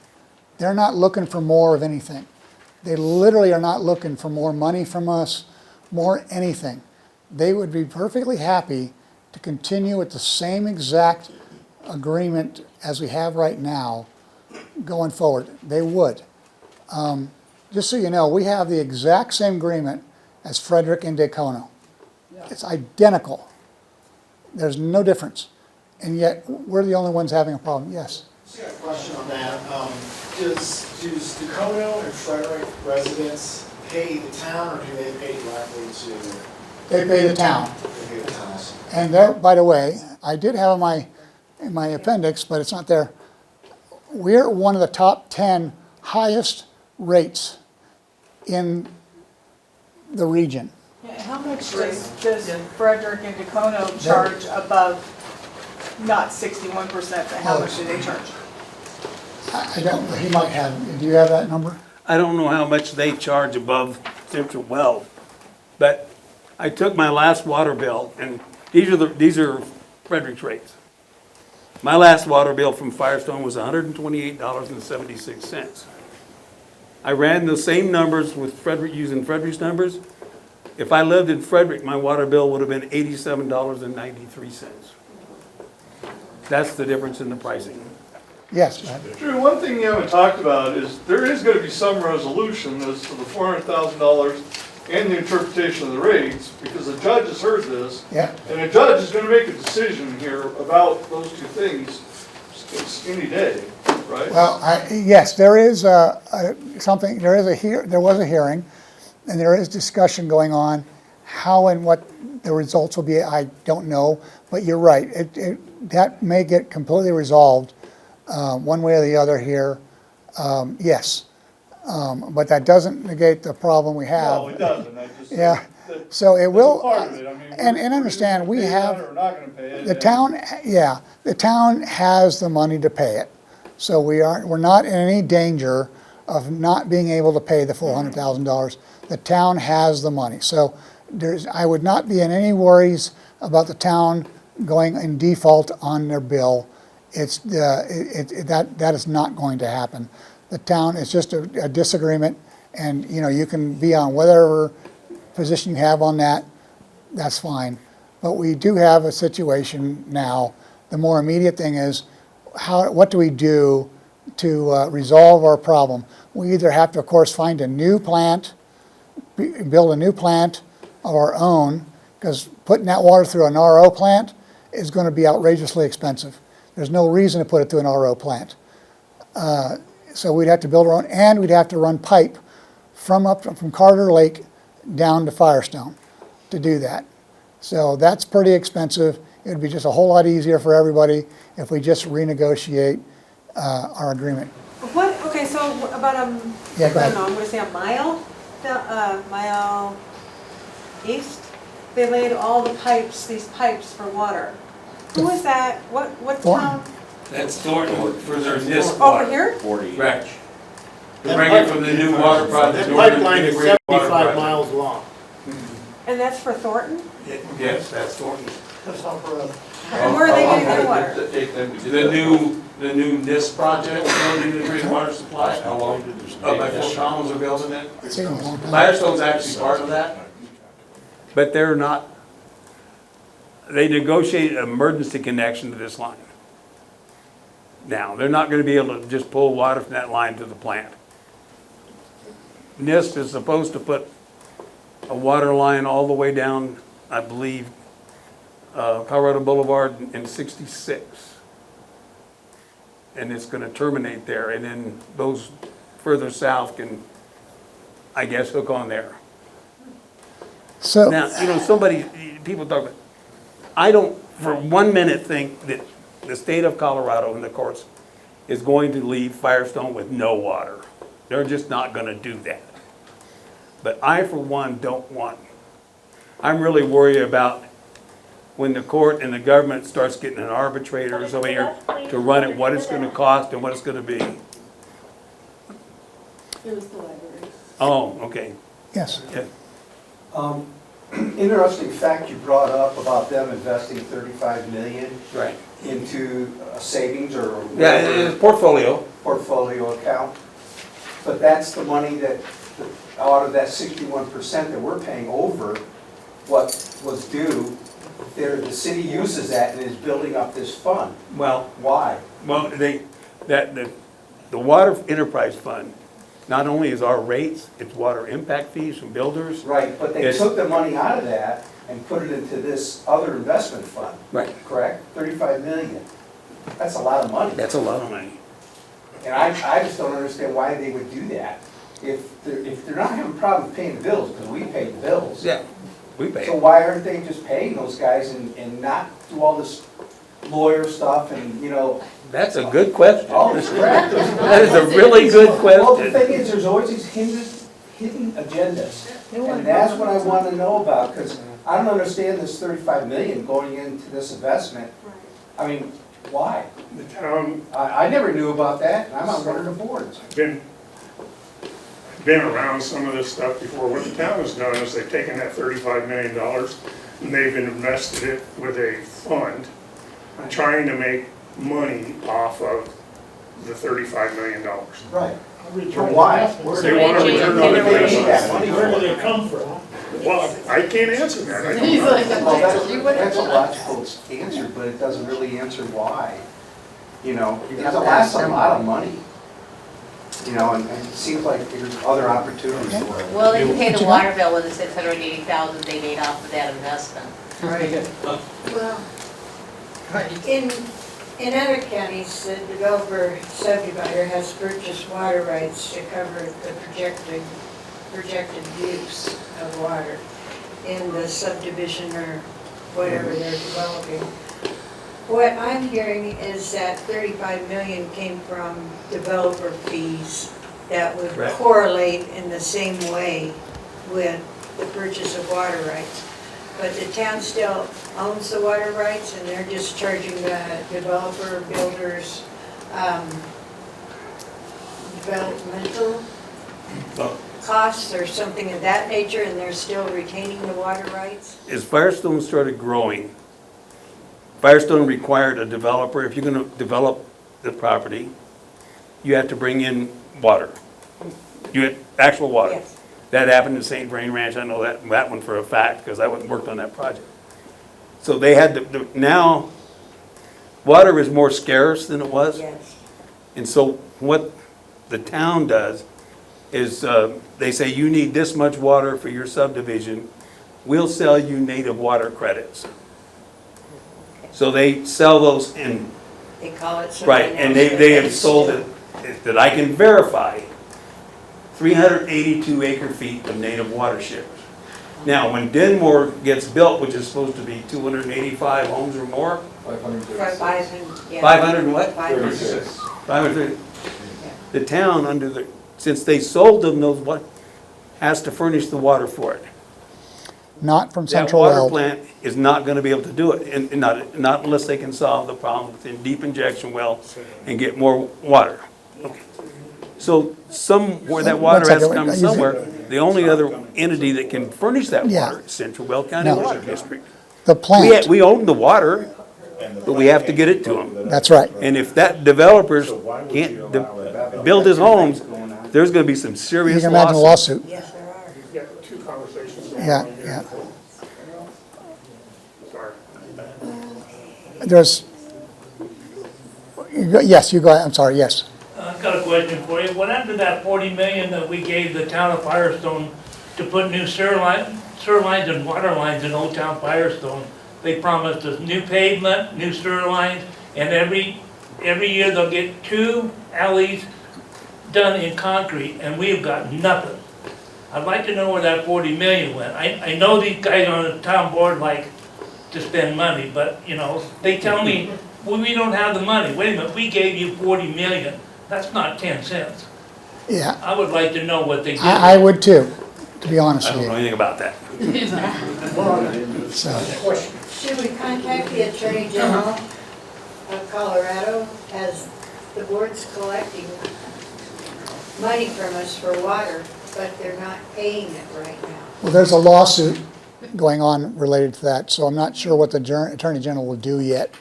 They're not looking for more of anything. They literally are not looking for more money from us, more anything. They would be perfectly happy to continue with the same exact agreement as we have right now going forward. They would. Just so you know, we have the exact same agreement as Frederick and Dacono. It's identical. There's no difference. And yet, we're the only ones having a problem. Yes? Just got a question on that. Does Dacono and Frederick residents pay the town, or do they pay directly to? They pay the town. They pay the town. And there, by the way, I did have in my appendix, but it's not there. We're one of the top 10 highest rates in the region. Yeah, how much does Frederick and Dacono charge above, not 61%, but how much do they charge? I don't, he might have, do you have that number? I don't know how much they charge above Central Weld, but I took my last water bill, and these are Frederick's rates. My last water bill from Firestone was $128.76. I ran the same numbers with Frederick, using Frederick's numbers. If I lived in Frederick, my water bill would have been $87.93. That's the difference in the pricing. Yes. Drew, one thing you haven't talked about is there is going to be some resolution as to the $400,000 and the interpretation of the rates, because the judge has heard this. Yeah. And the judge is going to make a decision here about those two things any day, right? Well, yes, there is there was a hearing, and there is discussion going on. How and what the results will be, I don't know, but you're right. That may get completely resolved one way or the other here. Yes. But that doesn't negate the problem we have. No, it doesn't. Yeah. So it will, part of it. I mean, and understand, we have, We're not going to pay it. the town, yeah, the town has the money to pay it. So we're not in any danger of not being able to pay the full $100,000. The town has the money. So I would not be in any worries about the town going in default on their bill. That is not going to happen. The town, it's just a disagreement, and you can be on whatever position you have on that, that's fine. But we do have a situation now. The more immediate thing is, what do we do to resolve our problem? We either have to, of course, find a new plant, build a new plant of our own, because putting that water through an RO plant is going to be outrageously expensive. There's no reason to put it through an RO plant. So we'd have to build our own, and we'd have to run pipe from Carter Lake down to Firestone to do that. So that's pretty expensive. It would be just a whole lot easier for everybody if we just renegotiate our agreement. Okay, so about Yeah, go ahead. I don't know, I'm gonna say a mile east, they laid all the pipes, these pipes for water. Who is that? What Thornton. town? That's Thornton for their NIST Over water. here? Right. They bring it from the new water project. That pipeline is Integrated Water 75 Project. miles long. And that's for Thornton? Yes, that's Thornton. That's how far up. And where are they getting their water? The new NIST project, Building Integrated Water Supply. How long did this? Up by Fort Collins are building it. It's taken a long time. Firestone's actually part of that. But they're not, they negotiated an emergency connection to this line. Now, they're not gonna be able to just pull water from that line to the plant. NIST is supposed to put a water line all the way down, I believe, Colorado Boulevard in 66. And it's gonna terminate there, and then those further south can, I guess, hook on there. So, Now, people talk about, I don't for 1 minute think that the state of Colorado and the courts is going to leave Firestone with no water. They're just not gonna do that. But I, for one, don't want, I'm really worried about when the court and the government starts getting an arbitrator or somebody here to run it, what it's gonna cost and what it's gonna be. It was the library. Oh, okay. yes. Yeah. Interesting fact you brought up about them investing 35 million Right. into a savings or Yeah, it's portfolio. portfolio account. But that's the money that, out of that 61% that we're paying over what was due, the city uses that and is building up this fund. Well, Why? the Water Enterprise Fund, not only is our rates, it's water impact fees from builders. Right, but they Yes. took the money out of that and put it into this other investment fund, Right. correct? 35 million. That's a lot of money. That's a lot of money. And I just don't understand why they would do that. If they're not having problems paying the bills, because we pay the bills. Yeah, we pay. So why aren't they just paying those guys and not do all this lawyer stuff and, That's a good question. all this crap? That is a really good Well, the question. thing is, there's always these hidden agendas. And that's what I want to know about, because I don't understand this 35 million going into this investment. I mean, why? The town, I never knew about that, and I'm on one of the boards. been around some of this stuff before. What the town has done is they've taken that $35 million and they've invested it with a fund, trying to make money off of the $35 million. Right. Return Why? They want to return on the Where do they need that investment. money Where do from? they come from? Well, I can't answer that. I don't He's know. like, Well, that's a logical answer, but it doesn't really answer why. Because that's a lot of money. And it seems like there's other opportunities for it. Well, they pay the water bill with the 680,000 they made off of that investment. Well, in other counties, the developer subdivider has purchased water rights to cover the projected use of water in the subdivision or whatever they're developing. What I'm hearing is that 35 million came from developer fees that would Right. correlate in the same way with the purchase of water rights. But the town still owns the water rights and they're just charging the developer builders developmental Well, costs or something of that nature, and they're still retaining the water rights? as Firestone started growing, Firestone required a developer, if you're gonna develop the property, you have to bring in water. You had actual water. Yes. That happened in St. Vrain Ranch, I know that one for a fact, because I worked on that project. So they had now, water is more scarce than it was. Yes. And so what the town does is, they say, you need this much water for your subdivision, we'll sell you native water credits. So they sell those in, They call it something right, and else, they have it's sold still- it, that I can verify, 382 acre feet of native watershed. Now, when Denmore gets built, which is supposed to be 285 homes or more, 500 and what? 500. 530. The town since they sold them those, has to furnish the water for it. Not from That Central water Weld. plant is not gonna be able to do it, and not unless they can solve the problem with the deep injection well and get more water. Okay. So where that water has to One come second. somewhere, the only other entity that can furnish that Yeah. water is Central Weld County No. Water District. The plant, We own the water, but we have to get it to them. that's right. And if that developers can't build his homes, there's gonna be some You serious can imagine a lawsuits. lawsuit. Yes, there are. Yeah, two conversations. Yeah, yeah. Sorry. There's, yes, you go ahead, I'm sorry, yes. I've got a question for you. What happened to that 40 million that we gave the town of Firestone to put new sewer lines and water lines in Old Town Firestone? They promised us new pavement, new sewer lines, and every year they'll get 2 alleys done in concrete, and we've got nothing. I'd like to know where that 40 million went. I know these guys on the town board like to spend money, but, you know, they tell me, well, we don't have the money. Wait a minute, we gave you 40 million. That's not 10 cents. Yeah, I would like to know what they did. I would too, to be honest I don't with know you. anything about that. So, Should we contact the Attorney General of Colorado as the board's collecting money from us for water, but they're not paying it right now? well, there's a lawsuit going on related to that, so I'm not sure what the Attorney General will do yet.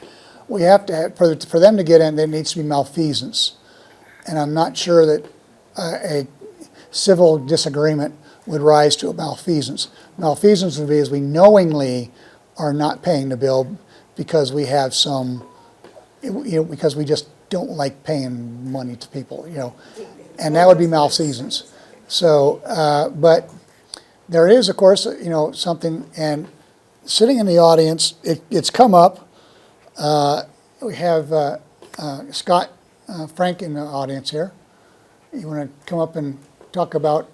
We have to, for them to get in, there needs to be malfeasance. And I'm not sure that a civil disagreement would rise to a malfeasance. Malfeasance would be as we knowingly are not paying the bill because we have because we just don't like paying money to people, and that would be malfeasance. So, but there is, of course, something, and sitting in the audience, it's come up. We have Scott Frank in the audience here. You want to come up and talk about?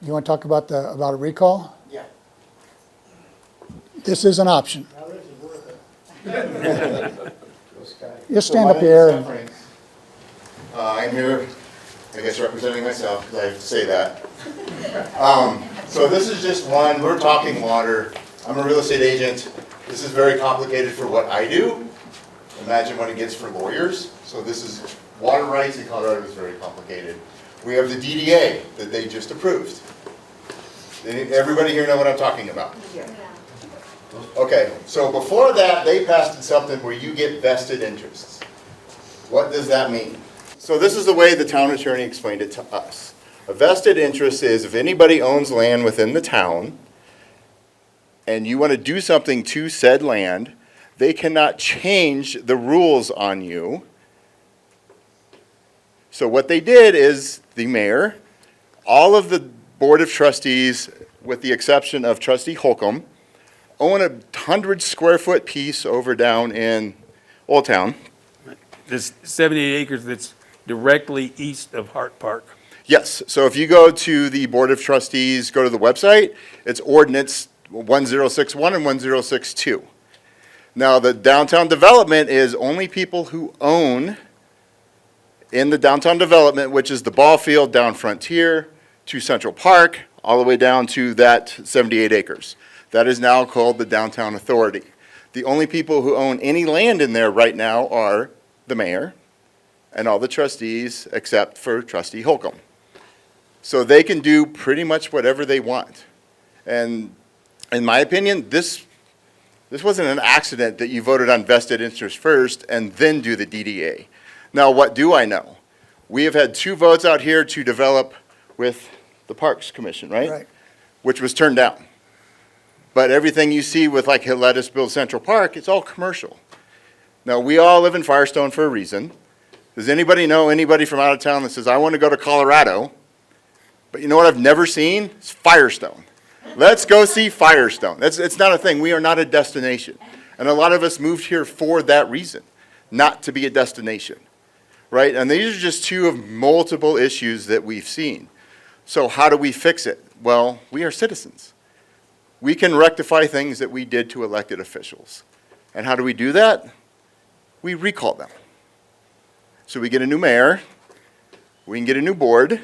You want to talk about about a recall? Yeah. This is an option. Now this is worth it. Just stand up here. And, I'm here, I guess, representing myself, because I have to say that. So this is just one, we're talking water. I'm a real estate agent. This is very complicated for what I do. Imagine what it gets for lawyers. So this is, water rights in Colorado is very complicated. We have the DDA that they just approved. Everybody here know what I'm talking about? Okay, so before that, they passed something where you get vested interests. What does that mean? So this is the way the town attorney explained it to us. A vested interest is if anybody owns land within the town and you want to do something to said land, they cannot change the rules on you. So what they did is the mayor, all of the board of trustees, with the exception of Trustee Holcomb, own a 100-square-foot piece over down in Old Town. There's 78 acres that's directly east of Hart Park. Yes, so if you go to the Board of Trustees, go to the website, it's ordinance 1061 and 1062. Now, the downtown development is only people who own in the downtown development, which is the ball field down Frontier to Central Park, all the way down to that 78 acres. That is now called the Downtown Authority. The only people who own any land in there right now are the mayor and all the trustees except for trustee Holcomb. So they can do pretty much whatever they want. And in my opinion, this wasn't an accident that you voted on vested interest first and then do the DDA. Now, what do I know? We have had 2 votes out here to develop with the Parks Commission, right? Right. Which was turned down. But everything you see with like, let us build Central Park, it's all commercial. Now, we all live in Firestone for a reason. Does anybody know anybody from out of town that says, I want to go to Colorado, but you know what I've never seen? It's Firestone. Let's go see Firestone. It's not a thing. We are not a destination. And a lot of us moved here for that reason, not to be a destination, right? And these are just 2 of multiple issues that we've seen. So how do we fix it? Well, we are citizens. We can rectify things that we did to elected officials. And how do we do that? We recall them. So we get a new mayor, we can get a new board,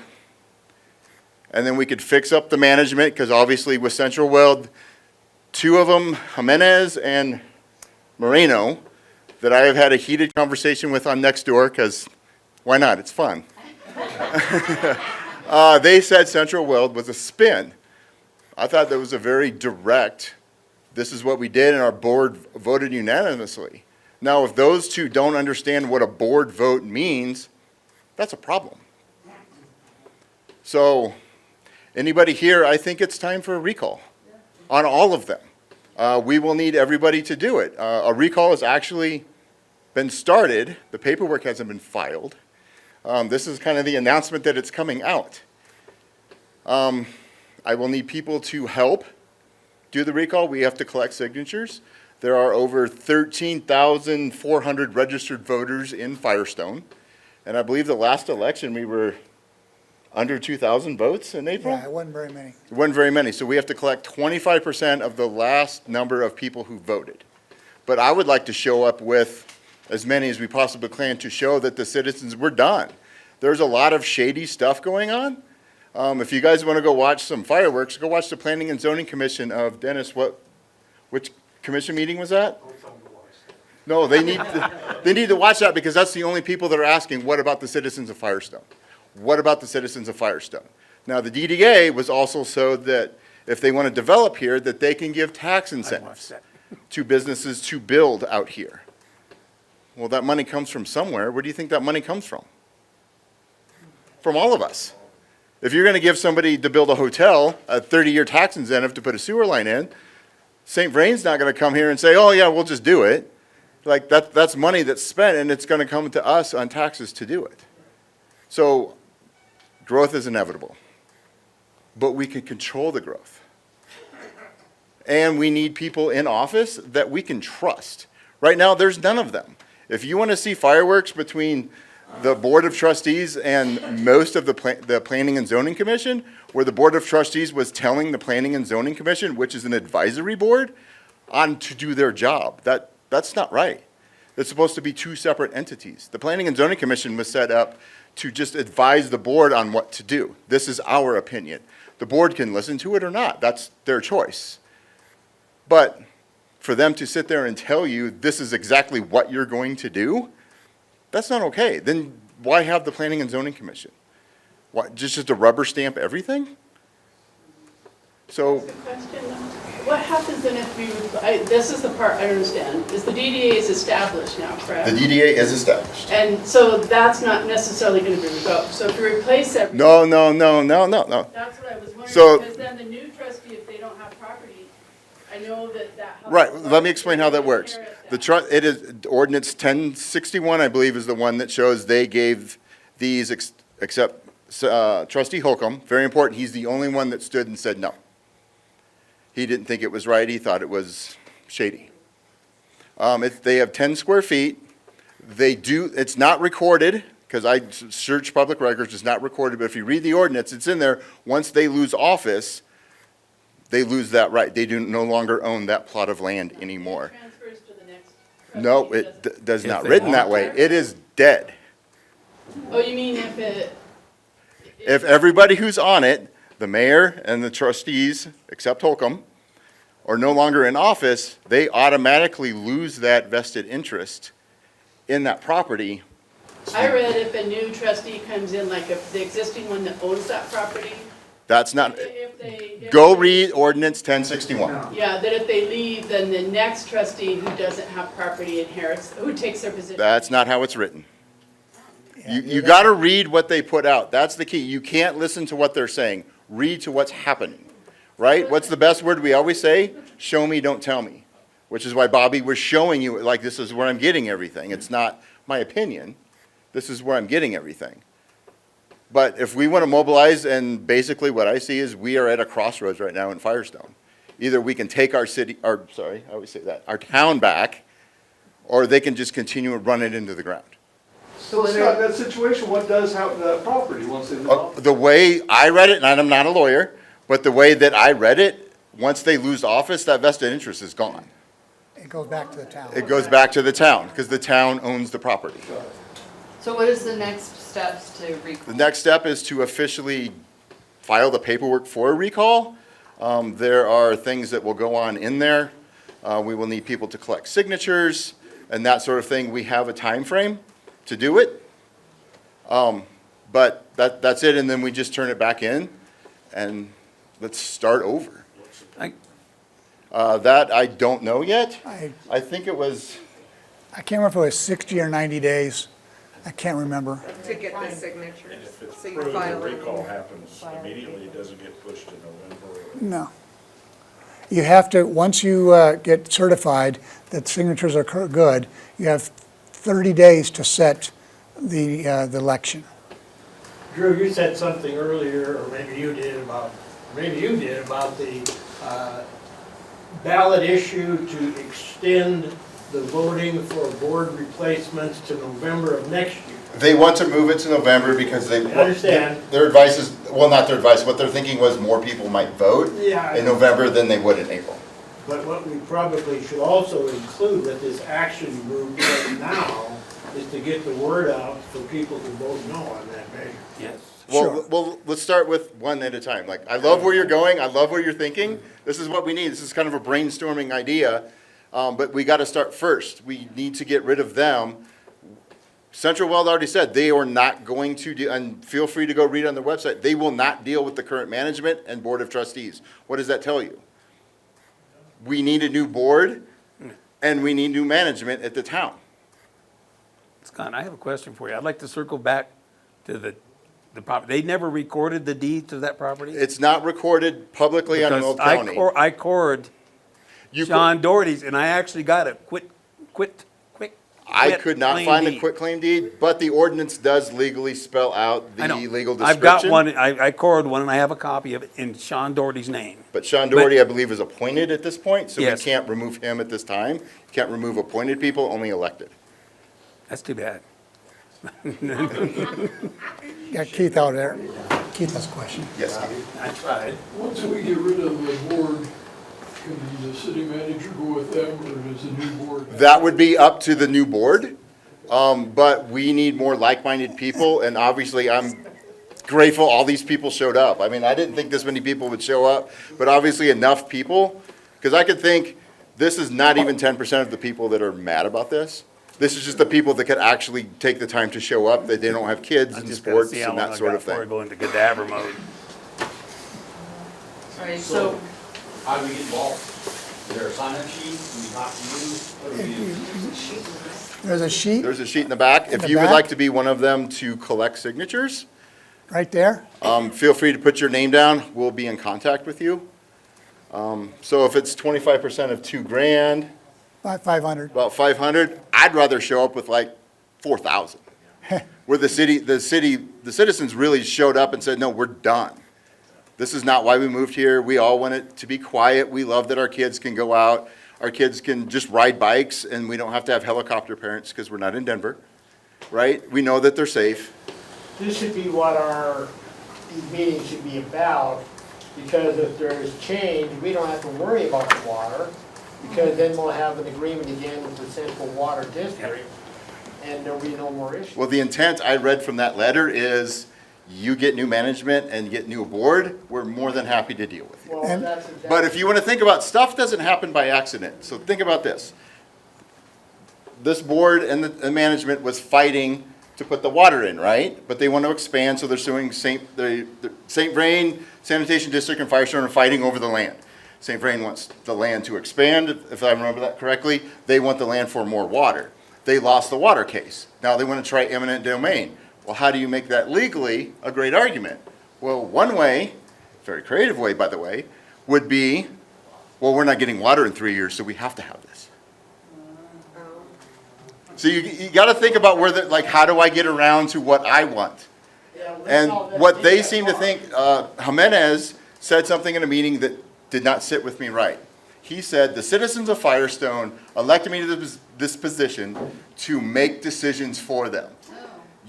and then we could fix up the management, because obviously with Central Weld, 2 of them, Jimenez and Moreno, that I have had a heated conversation with on Nextdoor, because why not? It's fun. They said Central Weld was a spin. I thought that was a very direct, this is what we did, and our board voted unanimously. Now, if those 2 don't understand what a board vote means, that's a problem. So, anybody here, I think it's time for a recall on all of them. We will need everybody to do it. A recall has actually been started. The paperwork hasn't been filed. This is kind of the announcement that it's coming out. I will need people to help do the recall. We have to collect signatures. There are over 13,400 registered voters in Firestone. And I believe the last election we were under 2,000 votes in April? Yeah, it wasn't very many. It wasn't very many. So we have to collect 25% of the last number of people who voted. But I would like to show up with as many as we possibly can to show that the citizens were done. There's a lot of shady stuff going on. If you guys want to go watch some fireworks, go watch the Planning and Zoning Commission of Dennis. Which commission meeting was that? No, they need to watch that, because that's the only people that are asking, what about the citizens of Firestone? What about the citizens of Firestone? Now, the DDA was also so that if they want to develop here, that they can give tax incentives to businesses to build out here. Well, that money comes from somewhere. Where do you think that money comes from? From all of us. If you're going to give somebody to build a hotel a 30-year tax incentive to put a sewer line in, St. Vrain's not going to come here and say, oh, yeah, we'll just do it. Like, that's money that's spent, and it's going to come to us on taxes to do it. So growth is inevitable, but we can control the growth. And we need people in office that we can trust. Right now, there's none of them. If you want to see fireworks between the Board of Trustees and most of the Planning and Zoning Commission, where the Board of Trustees was telling the Planning and Zoning Commission, which is an advisory board, on to do their job. That's not right. It's supposed to be 2 separate entities. The Planning and Zoning Commission was set up to just advise the board on what to do. This is our opinion. The board can listen to it or not. That's their choice. But for them to sit there and tell you this is exactly what you're going to do, that's not okay. Then why have the Planning and Zoning Commission? What, just to rubber stamp everything? So, What happens then if we, this is the part I understand, is the DDA is established now, correct? the DDA is established. And so that's not necessarily going to be revoked. So if you replace everything. No. That's what I was wondering, So- because then the new trustee, if they don't have property, I know that helps. Right, let me explain how that works. It is ordinance 1061, I believe, is the one that shows they gave these, except trustee Holcomb, very important, he's the only one that stood and said no. He didn't think it was right, he thought it was shady. They have 10 square feet, it's not recorded, because I searched public records, it's not recorded, but if you read the ordinance, it's in there. Once they lose office, they lose that right. They do no longer own that plot of land anymore. Transfers to the next. No, it does not they written want that way. It is dead. Oh, you mean if it? If everybody who's on it, the mayor and the trustees, except Holcomb, are no longer in office, they automatically lose that vested interest in that property I read if a new trustee comes in, like if the existing one that owns that property, That's not, if they. go read ordinance 1061. Yeah, that if they leave, then the next trustee who doesn't have property inherits, who takes their position. That's not how it's written. You gotta read what they put out. That's the key. You can't listen to what they're saying. Read to what's happening, right? What's the best word we always say? Show me, don't tell me. Which is why Bobby was showing you, like, this is where I'm getting everything. It's not my opinion. This is where I'm getting everything. But if we want to mobilize, and basically what I see is we are at a crossroads right now in Firestone. Either we can take our city, or, sorry, I always say that, our town back, or they can just continue to run it into the ground. So Scott, that situation, what does happen to that property once they lose? The way I read it, and I'm not a lawyer, but the way that I read it, once they lose office, that vested interest is gone. It goes back to the town. It goes back to the town, because the town owns the property. So what is the next steps to recall? The next step is to officially file the paperwork for a recall. There are things that will go on in there. We will need people to collect signatures and that sort of thing. We have a time frame to do it. But that's it, and then we just turn it back in and let's start over. That I don't know yet. I think it was, I can't remember if it was 60 or 90 days. I can't remember. To get the signatures. If So you the file it. recall happens immediately, it doesn't get pushed to November. No. You have to, once you get certified that signatures are good, you have 30 days to set the election. Drew, you said something earlier, or maybe you did about the ballot issue to extend the voting for board replacements to November of next year. they want to move it to November because they. I understand. Their advice is, well, not their advice, what they're thinking was more people might vote Yeah. in November than they would in April. But what we probably should also include with this action group right now is to get the word out for people to vote no on that measure. Yes. Well, let's start with one at a time. Like, I love where you're going, I love where you're thinking. This is what we need. This is kind of a brainstorming idea, but we gotta start first. We need to get rid of them. Central Weld already said they are not going to do, and feel free to go read on their website, they will not deal with the current management and board of trustees. What does that tell you? We need a new board, and we need new management at the town. Scott, I have a question for you. I'd like to circle back to the property. They never recorded the deed to that property? It's not recorded publicly on Weld County. I cored Sean Doherty's, and I actually got a I could not find a deed. quitclaim deed, but the ordinance does legally spell out the I know. legal description. I've got one, I cored one, and I have a copy of it in Sean Doherty's name. But Sean Doherty, I believe, is appointed at this point, so we Yes. can't remove him at this time. Can't remove appointed people, only elected. That's too bad. Got Keith out there. Keith has a question. Yes, I tried. Once we get rid of the board, can the city manager go with them, or does the new board? that would be up to the new board, but we need more like-minded people, and obviously, I'm grateful all these people showed up. I mean, I didn't think this many people would show up, but obviously enough people, because I could think, this is not even 10% of the people that are mad about this. This is just the people that could actually take the time to show up, that they don't have kids and sports and that sort of Before I thing. go into cadaver mode. Right, so, How do we get involved? Is there a sign-up sheet? Do we talk to you? What do we do? There's a sheet There's a sheet in the back. In If the you would back? like to be one of them to collect signatures, right there. feel free to put your name down. We'll be in contact with you. So if it's 25% of $2,000, 500. about 500, I'd rather show up with like 4,000. Where the citizens really showed up and said, no, we're done. This is not why we moved here. We all want it to be quiet. We love that our kids can go out. Our kids can just ride bikes, and we don't have to have helicopter parents because we're not in Denver, right? We know that they're safe. This should be what our meeting should be about, because if there is change, we don't have to worry about the water, because then we'll have an agreement again with the Central Water District, and there'll be no more issues. Well, the intent I read from that letter is you get new management and get new board, we're more than happy to deal with you. Well, that's exactly. But if you want to think about, stuff doesn't happen by accident. So think about this. This board and the management was fighting to put the water in, right? But they want to expand, so they're suing the St. Vrain Sanitation District and Firestone are fighting over the land. St. Vrain wants the land to expand, if I remember that correctly. They want the land for more water. They lost the water case. Now they want to try eminent domain. Well, how do you make that legally a great argument? Well, one way, very creative way, by the way, would be, well, we're not getting water in 3 years, so we have to have this. So you got to think about like, how do I get around to what I want? And what they seem to think, Jimenez said something in a meeting that did not sit with me right. He said, the citizens of Firestone elected me to this position to make decisions for them.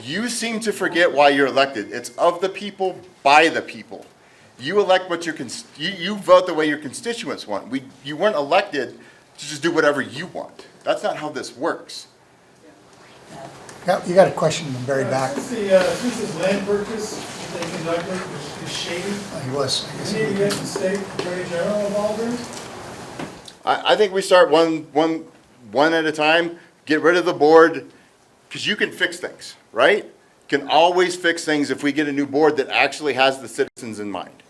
You seem to forget why you're elected. It's of the people, by the people. You elect what you vote the way your constituents want. You weren't elected to just do whatever you want. That's not how this works. Yep, you got a question in the very back. Since this land purchase that they conducted is shady, He was. I guess we need to get the state attorney general involved in? I think we start one at a time. Get rid of the board, because you can fix things, right? You can always fix things if we get a new board that actually has the citizens in mind.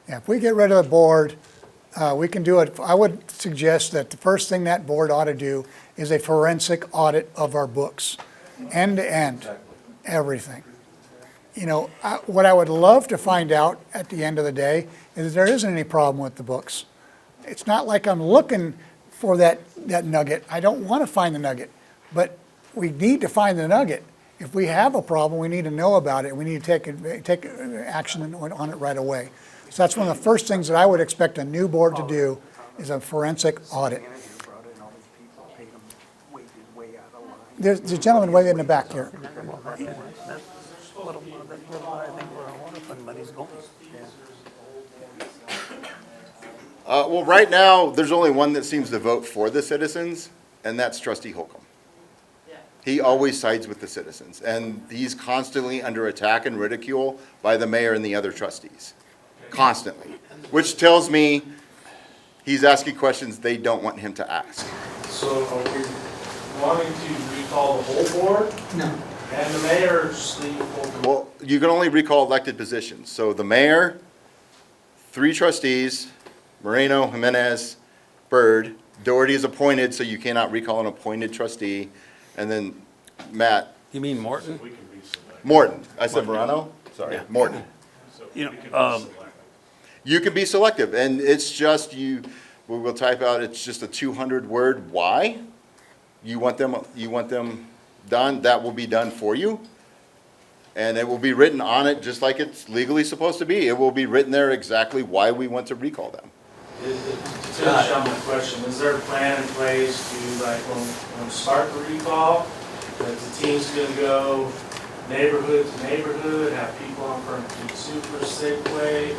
Yeah, if we get rid of the board, we can do it. I would suggest that the first thing that board ought to do is a forensic audit of our books, end to end, everything. You know, what I would love to find out at the end of the day is there isn't any problem with the books. It's not like I'm looking for that nugget. I don't want to find the nugget, but we need to find the nugget. If we have a problem, we need to know about it. We need to take action on it right away. So that's one of the first things that I would expect a new board to do is a forensic audit. There's a gentleman way in the back here. Well, right now, there's only one that seems to vote for the citizens, and that's Trustee Holcomb. He always sides with the citizens, and he's constantly under attack and ridicule by the mayor and the other trustees, constantly, which tells me he's asking questions they don't want him to ask. So are we wanting to recall the whole board? No. And the mayor, or just leave Holcomb? Well, you can only recall elected positions. So the mayor, 3 trustees, Moreno, Jimenez, Byrd. Doherty is appointed, so you cannot recall an appointed trustee. And then Matt. You mean Morton? Morton. I said Moreno? Sorry, Yeah. Morton. You know, You can be selective, and it's just we will type out, it's just a 200-word why. You want them done, that will be done for you. And it will be written on it just like it's legally supposed to be. It will be written there exactly why we want to recall them. To finish on my question, is there a plan in place to, like, when we start the recall, that the team's gonna go neighborhood to neighborhood, have people on from Super Safeway,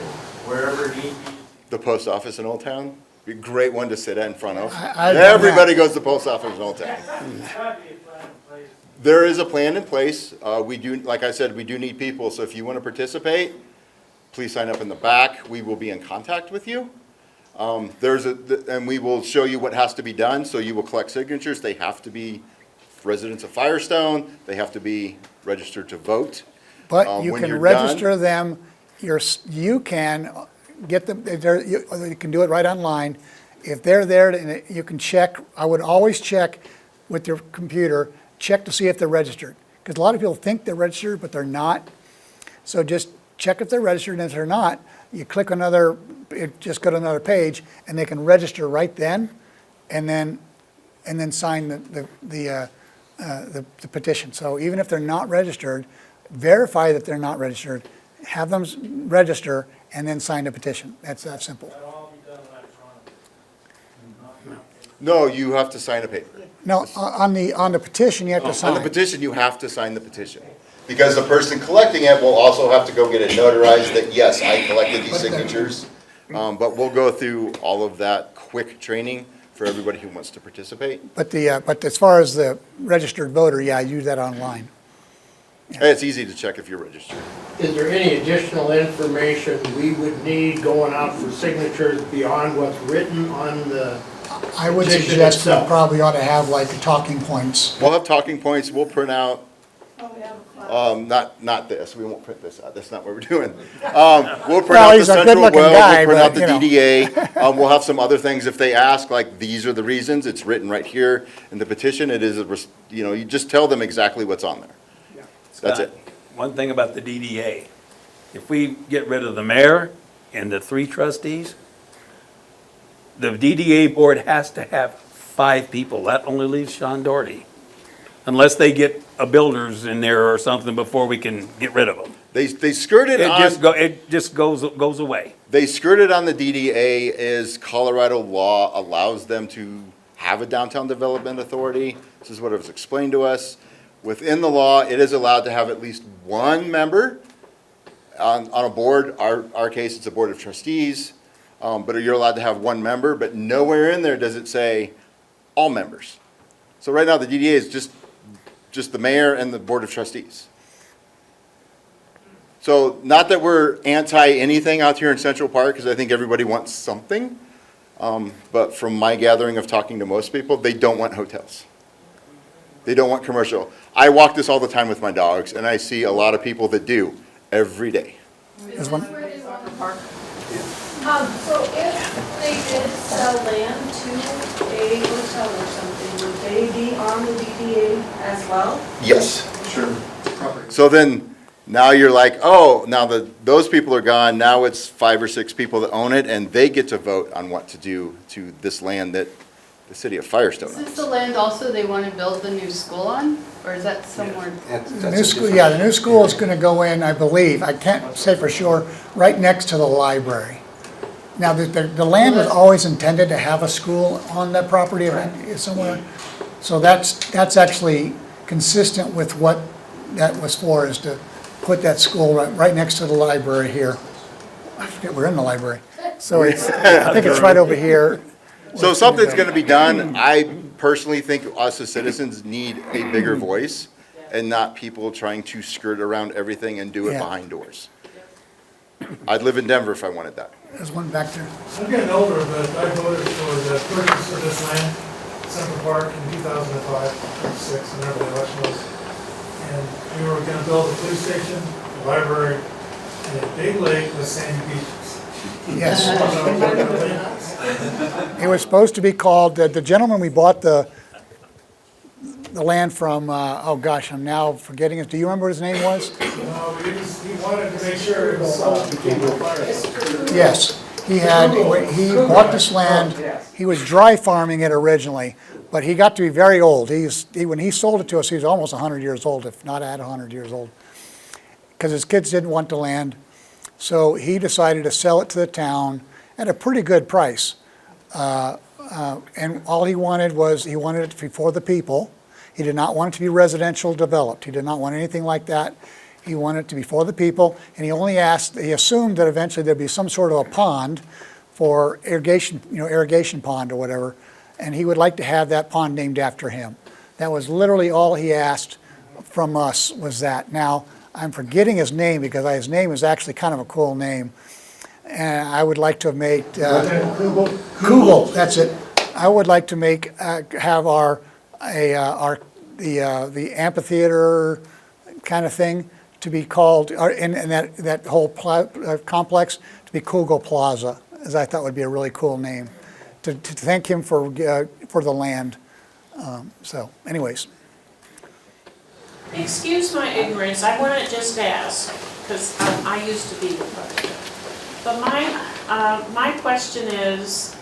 wherever need be? The post office in Old Town, be a great one to sit in front of. I've done Everybody that. goes to the post office in Old Town. There's gotta be a plan in place. There is a plan in place. We do, like I said, we do need people, so if you want to participate, please sign up in the back. We will be in contact with you. And we will show you what has to be done, so you will collect signatures. They have to be residents of Firestone. They have to be registered to vote. But you when can you're register done- them, you can get them, you can do it right online. If they're there, you can check, I would always check with your computer, check to see if they're registered. Because a lot of people think they're registered, but they're not. So just check if they're registered, and if they're not, you click just go to another page, and they can register right then, and then sign the petition. So even if they're not registered, verify that they're not registered, have them register, and then sign the petition. That's that simple. That'll all be done electronically. No, you have to sign a paper. No, on the petition, you have to sign. On the petition, you have to sign the petition. Because the person collecting it will also have to go get it notarized that, yes, I collected these signatures. But we'll go through all of that quick training for everybody who wants to participate. But as far as the registered voter, yeah, use that online. It's easy to check if you're registered. Is there any additional information we would need going out for signatures beyond what's written on the I would petition suggest we itself? probably ought to have like talking points. We'll have talking points, we'll print out Oh, we have a class. Not this, we won't print this out, that's not what we're doing. We'll print Well, out the he's a central good-looking well, guy, we'll print but, out the you know. DDA. We'll have some other things if they ask, like, these are the reasons, it's written right here in the petition. It is, you just tell them exactly what's on there. That's Scott, it. One thing about the DDA, if we get rid of the mayor and the 3 trustees, the DDA board has to have 5 people. That only leaves Sean Doherty. Unless they get a builders in there or something before we can get rid of them. They skirted on. It just goes away. They skirted on the DDA as Colorado law allows them to have a downtown development authority. This is what it was explained to us. Within the law, it is allowed to have at least one member on a board. Our case, it's a board of trustees, but you're allowed to have one member, but nowhere in there does it say all members. So right now, the DDA is just the mayor and the board of trustees. So not that we're anti-anything out here in Central Park, because I think everybody wants something, but from my gathering of talking to most people, they don't want hotels. They don't want commercial. I walk this all the time with my dogs, and I see a lot of people that do every day. There's one. So if they did sell land to a hotel or something, would they be on the DDA as well? Yes. Sure. So then, now you're like, oh, now that those people are gone, now it's 5 or 6 people that own it, and they get to vote on what to do to this land that the city of Firestone Is owns. this the land also they want to build the new school on, or is that somewhere? The new school, yeah, the new school is gonna go in, I believe, I can't say for sure, right next to the library. Now, the land was always intended to have a school on that property somewhere. So that's actually consistent with what that was for, is to put that school right next to the library here. I forget, we're in the library. So it's, I think it's right over here. So something's gonna be done. I personally think us as citizens need a bigger voice and not people trying to skirt around everything and do it Yeah. behind doors. I'd live in Denver if I wanted that. There's one back there. I'm getting older, but I voted for the purchase of this land, Central Park, in 2005, 6, whenever the election was. And we were gonna build a police station, a library, and a big lake with sandy beaches. Yes. I don't know what that lake is. It was supposed to be called, the gentleman we bought the land from, oh gosh, I'm now forgetting it. Do you remember what his name was? No, he wanted to make sure it was sold to King of Fire. Yes, he bought this land, he was dry farming it originally, but he got to be very old. When he sold it to us, he was almost 100 years old, if not at 100 years old. Because his kids didn't want the land, so he decided to sell it to the town at a pretty good price. And all he wanted it to be for the people. He did not want it to be residential developed. He did not want anything like that. He wanted it to be for the people, and he assumed that eventually there'd be some sort of a pond for irrigation, irrigation pond or whatever, and he would like to have that pond named after him. That was literally all he asked from us, was that. Now, I'm forgetting his name because his name is actually kind of a cool name, and I would like to have made, Kugel, that's it. I would like to have the amphitheater kind of thing to be called, and that whole complex to be Kugel Plaza, as I thought would be a really cool name, to thank him for the land. So, anyways. Excuse my ignorance, I want to just ask, because I used to be the president. But my question is,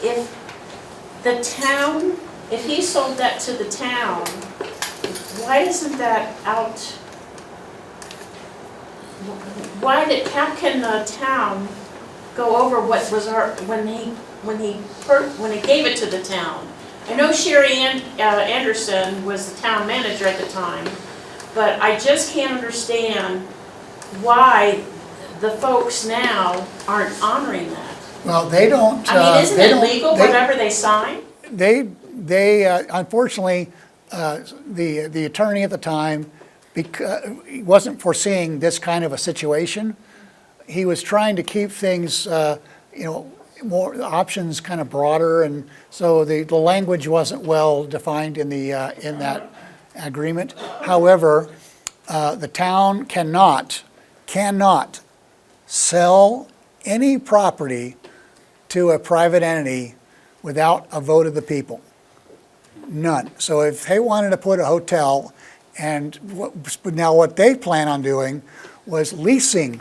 if the town, if he sold that to the town, why isn't that out? How can the town go over what was when he gave it to the town? I know Sherry Anderson was the town manager at the time, but I just can't understand why the folks now aren't honoring that. Well, they don't. I mean, isn't it legal, whatever they sign? They unfortunately, the attorney at the time, he wasn't foreseeing this kind of a situation. He was trying to keep things, more options kind of broader, and so the language wasn't well defined in that. agreement. However, the town cannot sell any property to a private entity without a vote of the people. None. So if they wanted to put a hotel, and now what they plan on doing was leasing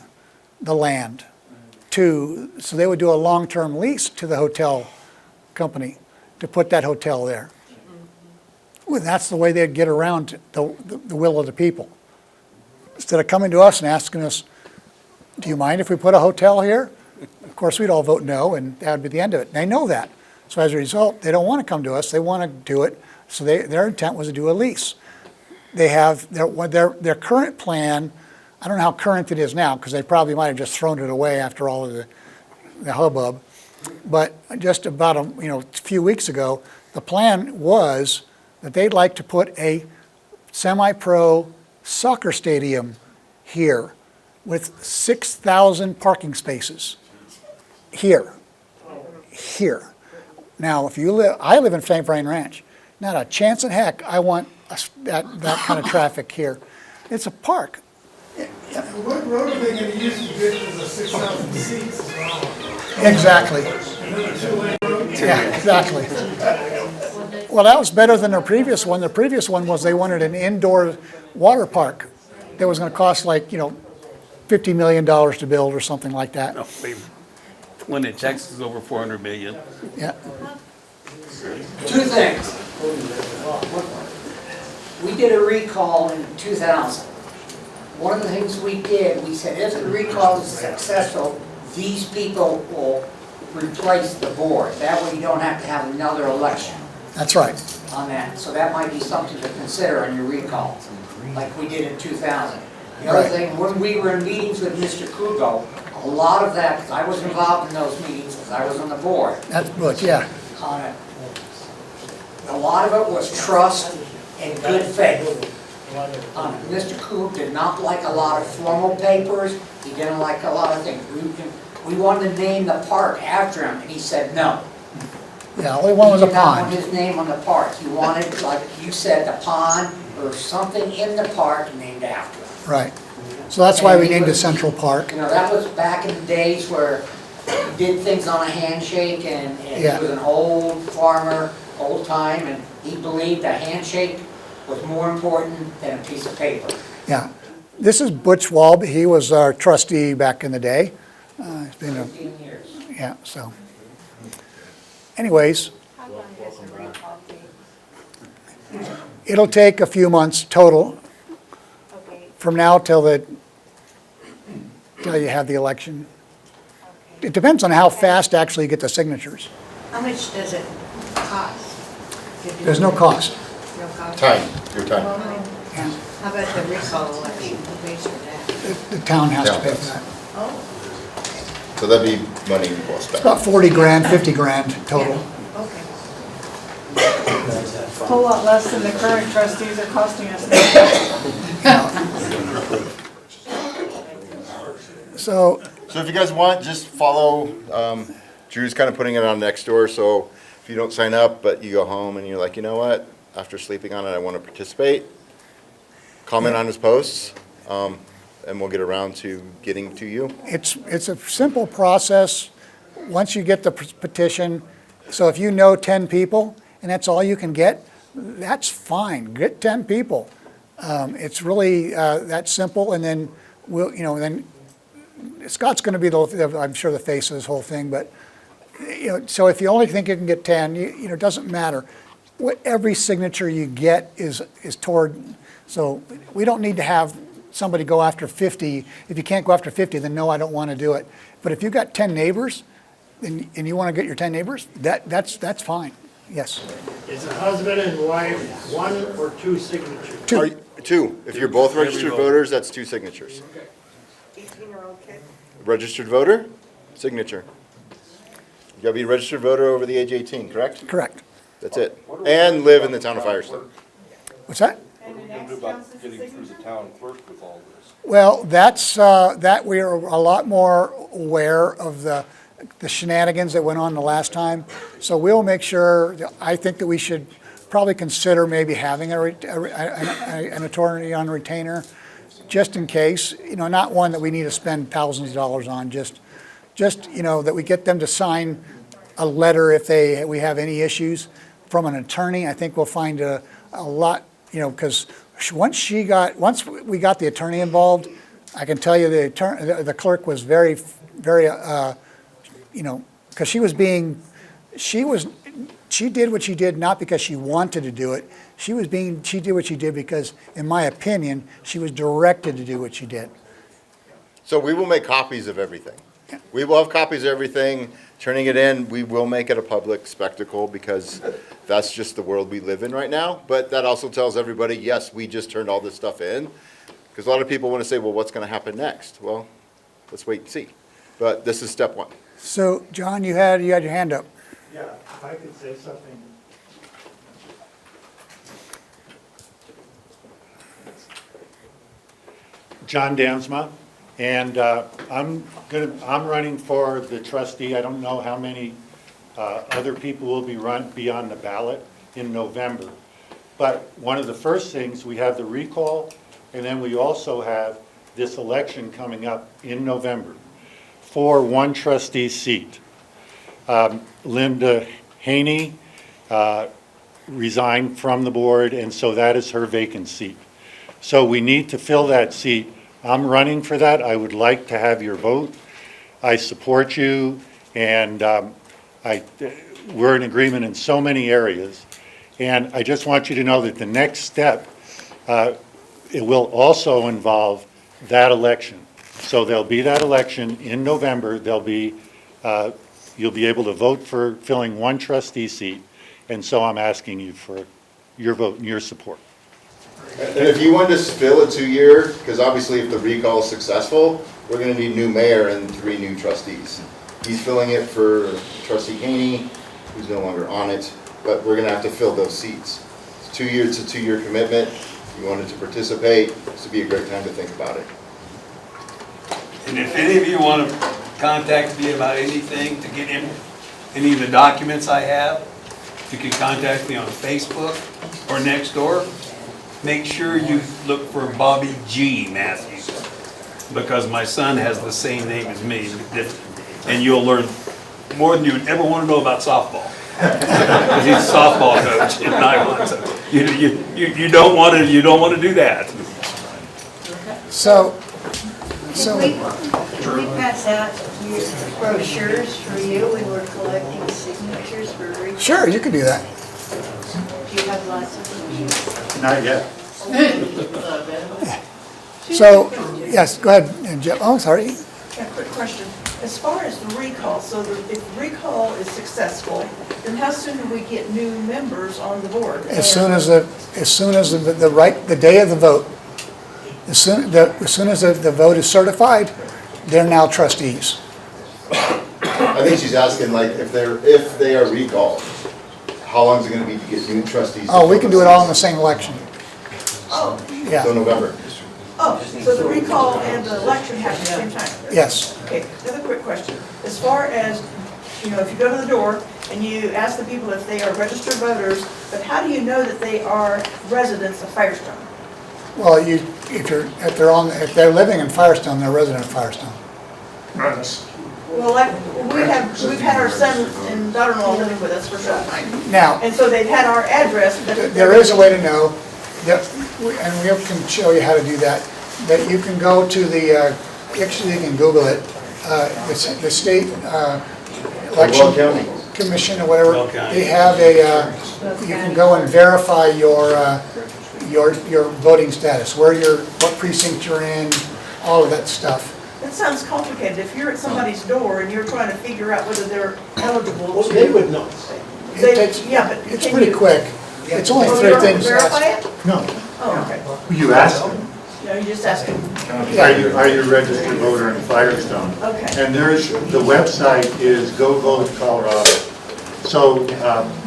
the land so they would do a long-term lease to the hotel company to put that hotel there. Well, that's the way they'd get around the will of the people. Instead of coming to us and asking us, do you mind if we put a hotel here? Of course, we'd all vote no, and that would be the end of it. They know that. So as a result, they don't want to come to us. They want to do it. So their intent was to do a lease. They have their current plan. I don't know how current it is now, because they probably might have just thrown it away after all of the hubbub. But just about a few weeks ago, the plan was that they'd like to put a semi-pro soccer stadium here with 6,000 parking spaces. Here. Now, if you live, I live in St. Vrain Ranch. Not a chance in heck I want that kind of traffic here. It's a park. What road are they gonna use to get to the 6,000 seats as well? Exactly. Another two-lane road? Yeah, exactly. Well, that was better than their previous one. The previous one was they wanted an indoor water park that was gonna cost like, $50 million to build or something like that. No, when in Texas is over 400 million. Yeah. Two things. We did a recall in 2000. One of the things we did, we said if the recall is successful, these people will replace the board. That way you don't have to have another election That's right. on that. So that might be something to consider on your recall, like we did in 2000. The other Right. thing, when we were in meetings with Mr. Kugo, a lot of that, because I was involved in those meetings, because I was on the board That's good, yeah. on it. A lot of it was trust and good faith. Mr. Coop did not like a lot of formal papers, he didn't like a lot of things. We wanted to name the park after him, and he said no. Yeah, only one was a He did not want pond. his name on the park, he wanted, like you said, the pond, or something in the park named after him. Right. So that's why we And he named it was- Central Park. That was back in the days where he did things on a handshake, and Yeah. he was an old farmer, old time, and he believed a handshake was more important than a piece of paper. Yeah. This is Butch Walb. He was our trustee back in the day. He's been 15 years. yeah, so. Anyways, it'll take a few months total from now till you have the election. It depends on how fast actually you get the signatures. How much does it cost? to do There's no it? cost. No cost? Time, your time. Yeah. How about the recall election, who pays for that? The town has to Town pay does. for that. Oh, So that'd be money well It's spent. about 40 grand, 50 grand total. okay. A whole lot less than the current trustees are costing us now. So, So if you guys want, just follow, Drew's kind of putting it on next door, so if you don't sign up, but you go home and you're like, you know what, after sleeping on it, I want to participate, comment on his posts, and we'll get around to getting to you. it's a simple process. Once you get the petition, so if you know 10 people and that's all you can get, that's fine. Get 10 people. It's really that simple, and then then Scott's going to be I'm sure the face of this whole thing. But so if you only think you can get 10, it doesn't matter. Every signature you get is toward. So we don't need to have somebody go after 50. If you can't go after 50, then no, I don't want to do it. But if you've got 10 neighbors, and you want to get your 10 neighbors, that's fine. Yes. Is a husband and wife one or two signatures? Two. If you're both registered voters, that's 2 signatures. 18-year-old kid? Registered voter, signature. You gotta be a registered voter over the age 18, correct? Correct. That's it. And live in the town of Firestone. What's that? What are we gonna do about getting through the town clerk with all this? Well, that we are a lot more aware of the shenanigans that went on the last time. So we'll make sure, I think that we should probably consider maybe having an attorney on retainer, just in case, not one that we need to spend thousands of dollars on, just, that we get them to sign a letter if we have any issues from an attorney. I think we'll find a lot, because once we got the attorney involved, I can tell you the clerk was very, because she did what she did not because she wanted to do it. She did what she did because, in my opinion, she was directed to do what she did. So we will make copies of everything. We will have copies of everything, turning it in. We will make it a public spectacle because that's just the world we live in right now. But that also tells everybody, yes, we just turned all this stuff in. Because a lot of people want to say, well, what's going to happen next? Well, let's wait and see. But this is step one. So, John, you had your hand up. Yeah, if I could say something. John Dansma, and I'm running for the trustee. I don't know how many other people will be on the ballot in November. But one of the first things, we have the recall, and then we also have this election coming up in November for one trustee seat. Linda Haney resigned from the board, and so that is her vacant seat. So we need to fill that seat. I'm running for that. I would like to have your vote. I support you, and we're in agreement in so many areas. And I just want you to know that the next step, it will also involve that election. So there'll be that election in November. There'll be, you'll be able to vote for filling one trustee seat. And so I'm asking you for your vote and your support. And if you want to fill a 2-year, because obviously if the recall is successful, we're going to need new mayor and 3 new trustees. He's filling it for trustee Haney, who's no longer on it, but we're going to have to fill those seats. It's a 2-year commitment. If you wanted to participate, this would be a great time to think about it. And if any of you want to contact me about anything, to get in any of the documents I have, you can contact me on Facebook or next door. Make sure you look for Bobby G. Matthews, because my son has the same name as me, and you'll learn more than you'd ever want to know about softball. Because he's a softball coach in Nylon, so you don't want to do that. Can we pass out your brochures for you when we're collecting signatures for recall? Sure, you can do that. Do you have lots of brochures? Not yet. So, yes, go ahead, Jeff. Oh, sorry. Yeah, quick question. As far as the recall, so that if recall is successful, then how soon do we get new members on the board? As soon as the day of the vote. As soon as the vote is certified, they're now trustees. I think she's asking, like, if they are recalled, how long is it going to be to get new trustees? Oh, we can do it all in the same election. Oh, Yeah. So November. oh, so the recall and the election happen at the same time? Yes. Okay, another quick question. As far as, if you go to the door and you ask the people if they are registered voters, but how do you know that they are residents of Firestone? Well, if they're living in Firestone, they're resident of Firestone. Honest. Well, we've had our son and daughter-in-law living with us for some time. Now, And so they've had our address, but. there is a way to know, and we can show you how to do that, that you can go to the, actually you can Google it, the state election County commission or whatever. Weld County. They have you can go and verify your voting status, what precinct you're in, all of that stuff. That sounds complicated. If you're at somebody's door and you're trying to figure out whether they're eligible Well, to. they would know. Yeah, but It's can pretty you- quick. It's only Oh, you 3 don't things. verify it? No, Oh, okay. you ask them. No, you just ask them. Are you a registered voter in Firestone? Okay. And the website is Go Vote Colorado. So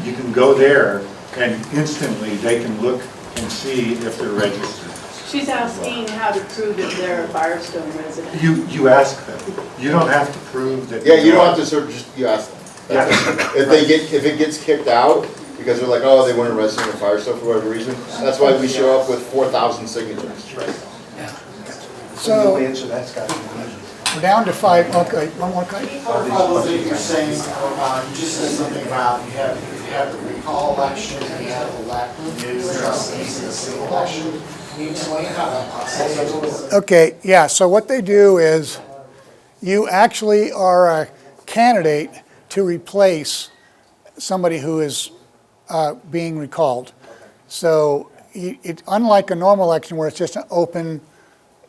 you can go there and instantly they can look and see if they're registered. She's asking how to prove that they're a Firestone resident. You ask them. You don't have to prove that. Yeah, you don't have to just you ask them. Yeah. If it gets kicked out, because they're like, oh, they weren't a resident of Firestone for whatever reason. That's why we show up with 4,000 signatures. So, answer that's got to be we're down to 5, okay, one more, okay? what you're saying, you just said something about you have the recall election and you have elect new trustees in a single election. Can you explain how that process works? Okay, yeah, so what they do is, you actually are a candidate to replace somebody who is being recalled. So, unlike a normal election where it's just an open,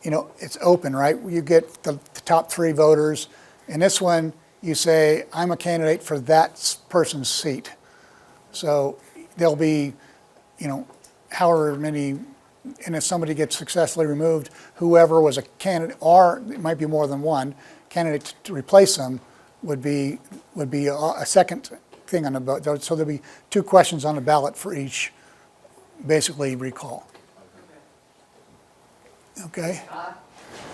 it's open, right? You get the top 3 voters. In this one, you say, I'm a candidate for that person's seat. So there'll be, however many, and if somebody gets successfully removed, whoever was a candidate, or it might be more than one, candidate to replace them would be a second thing on the ballot. So there'll be 2 questions on the ballot for each, basically, recall. Okay?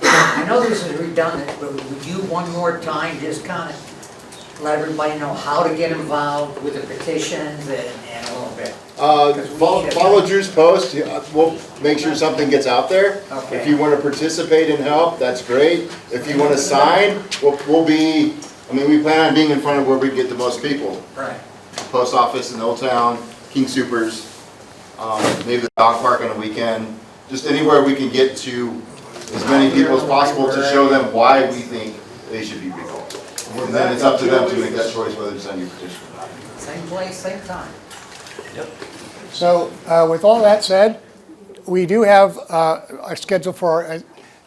I know this is redundant, but would you one more time just kind of let everybody know how to get involved with the petitions and a little bit? Follow Drew's post. We'll make sure something gets out there. Okay. If you want to participate and help, that's great. If you want to sign, we'll be, we plan on being in front of where we get the most people. Right. Post office in Old Town, King Supers, maybe the dog park on a weekend. Just anywhere we can get to as many people as possible to show them why we think they should be recalled. And then it's up to them to make that choice whether to send you a petition. Same place, same time. So with all that said, we do have a schedule for our,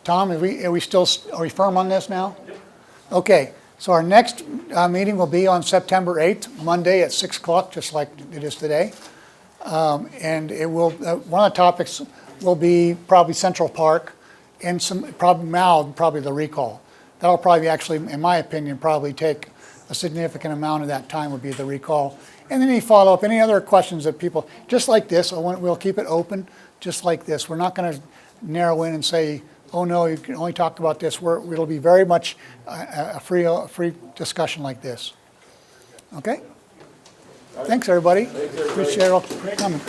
Tom, are we firm on this now? Okay, so our next meeting will be on September 8th, Monday at 6 o'clock, just like it is today. And it will, one of the topics will be probably Central Park and probably the recall. That'll probably actually, in my opinion, probably take a significant amount of that time would be the recall. And then any follow-up, any other questions that people, just like this, we'll keep it open, just like this. We're not going to narrow in and say, oh no, you can only talk about this. It'll be very much a free discussion like this. Okay? Thanks, everybody. Appreciate it all for coming.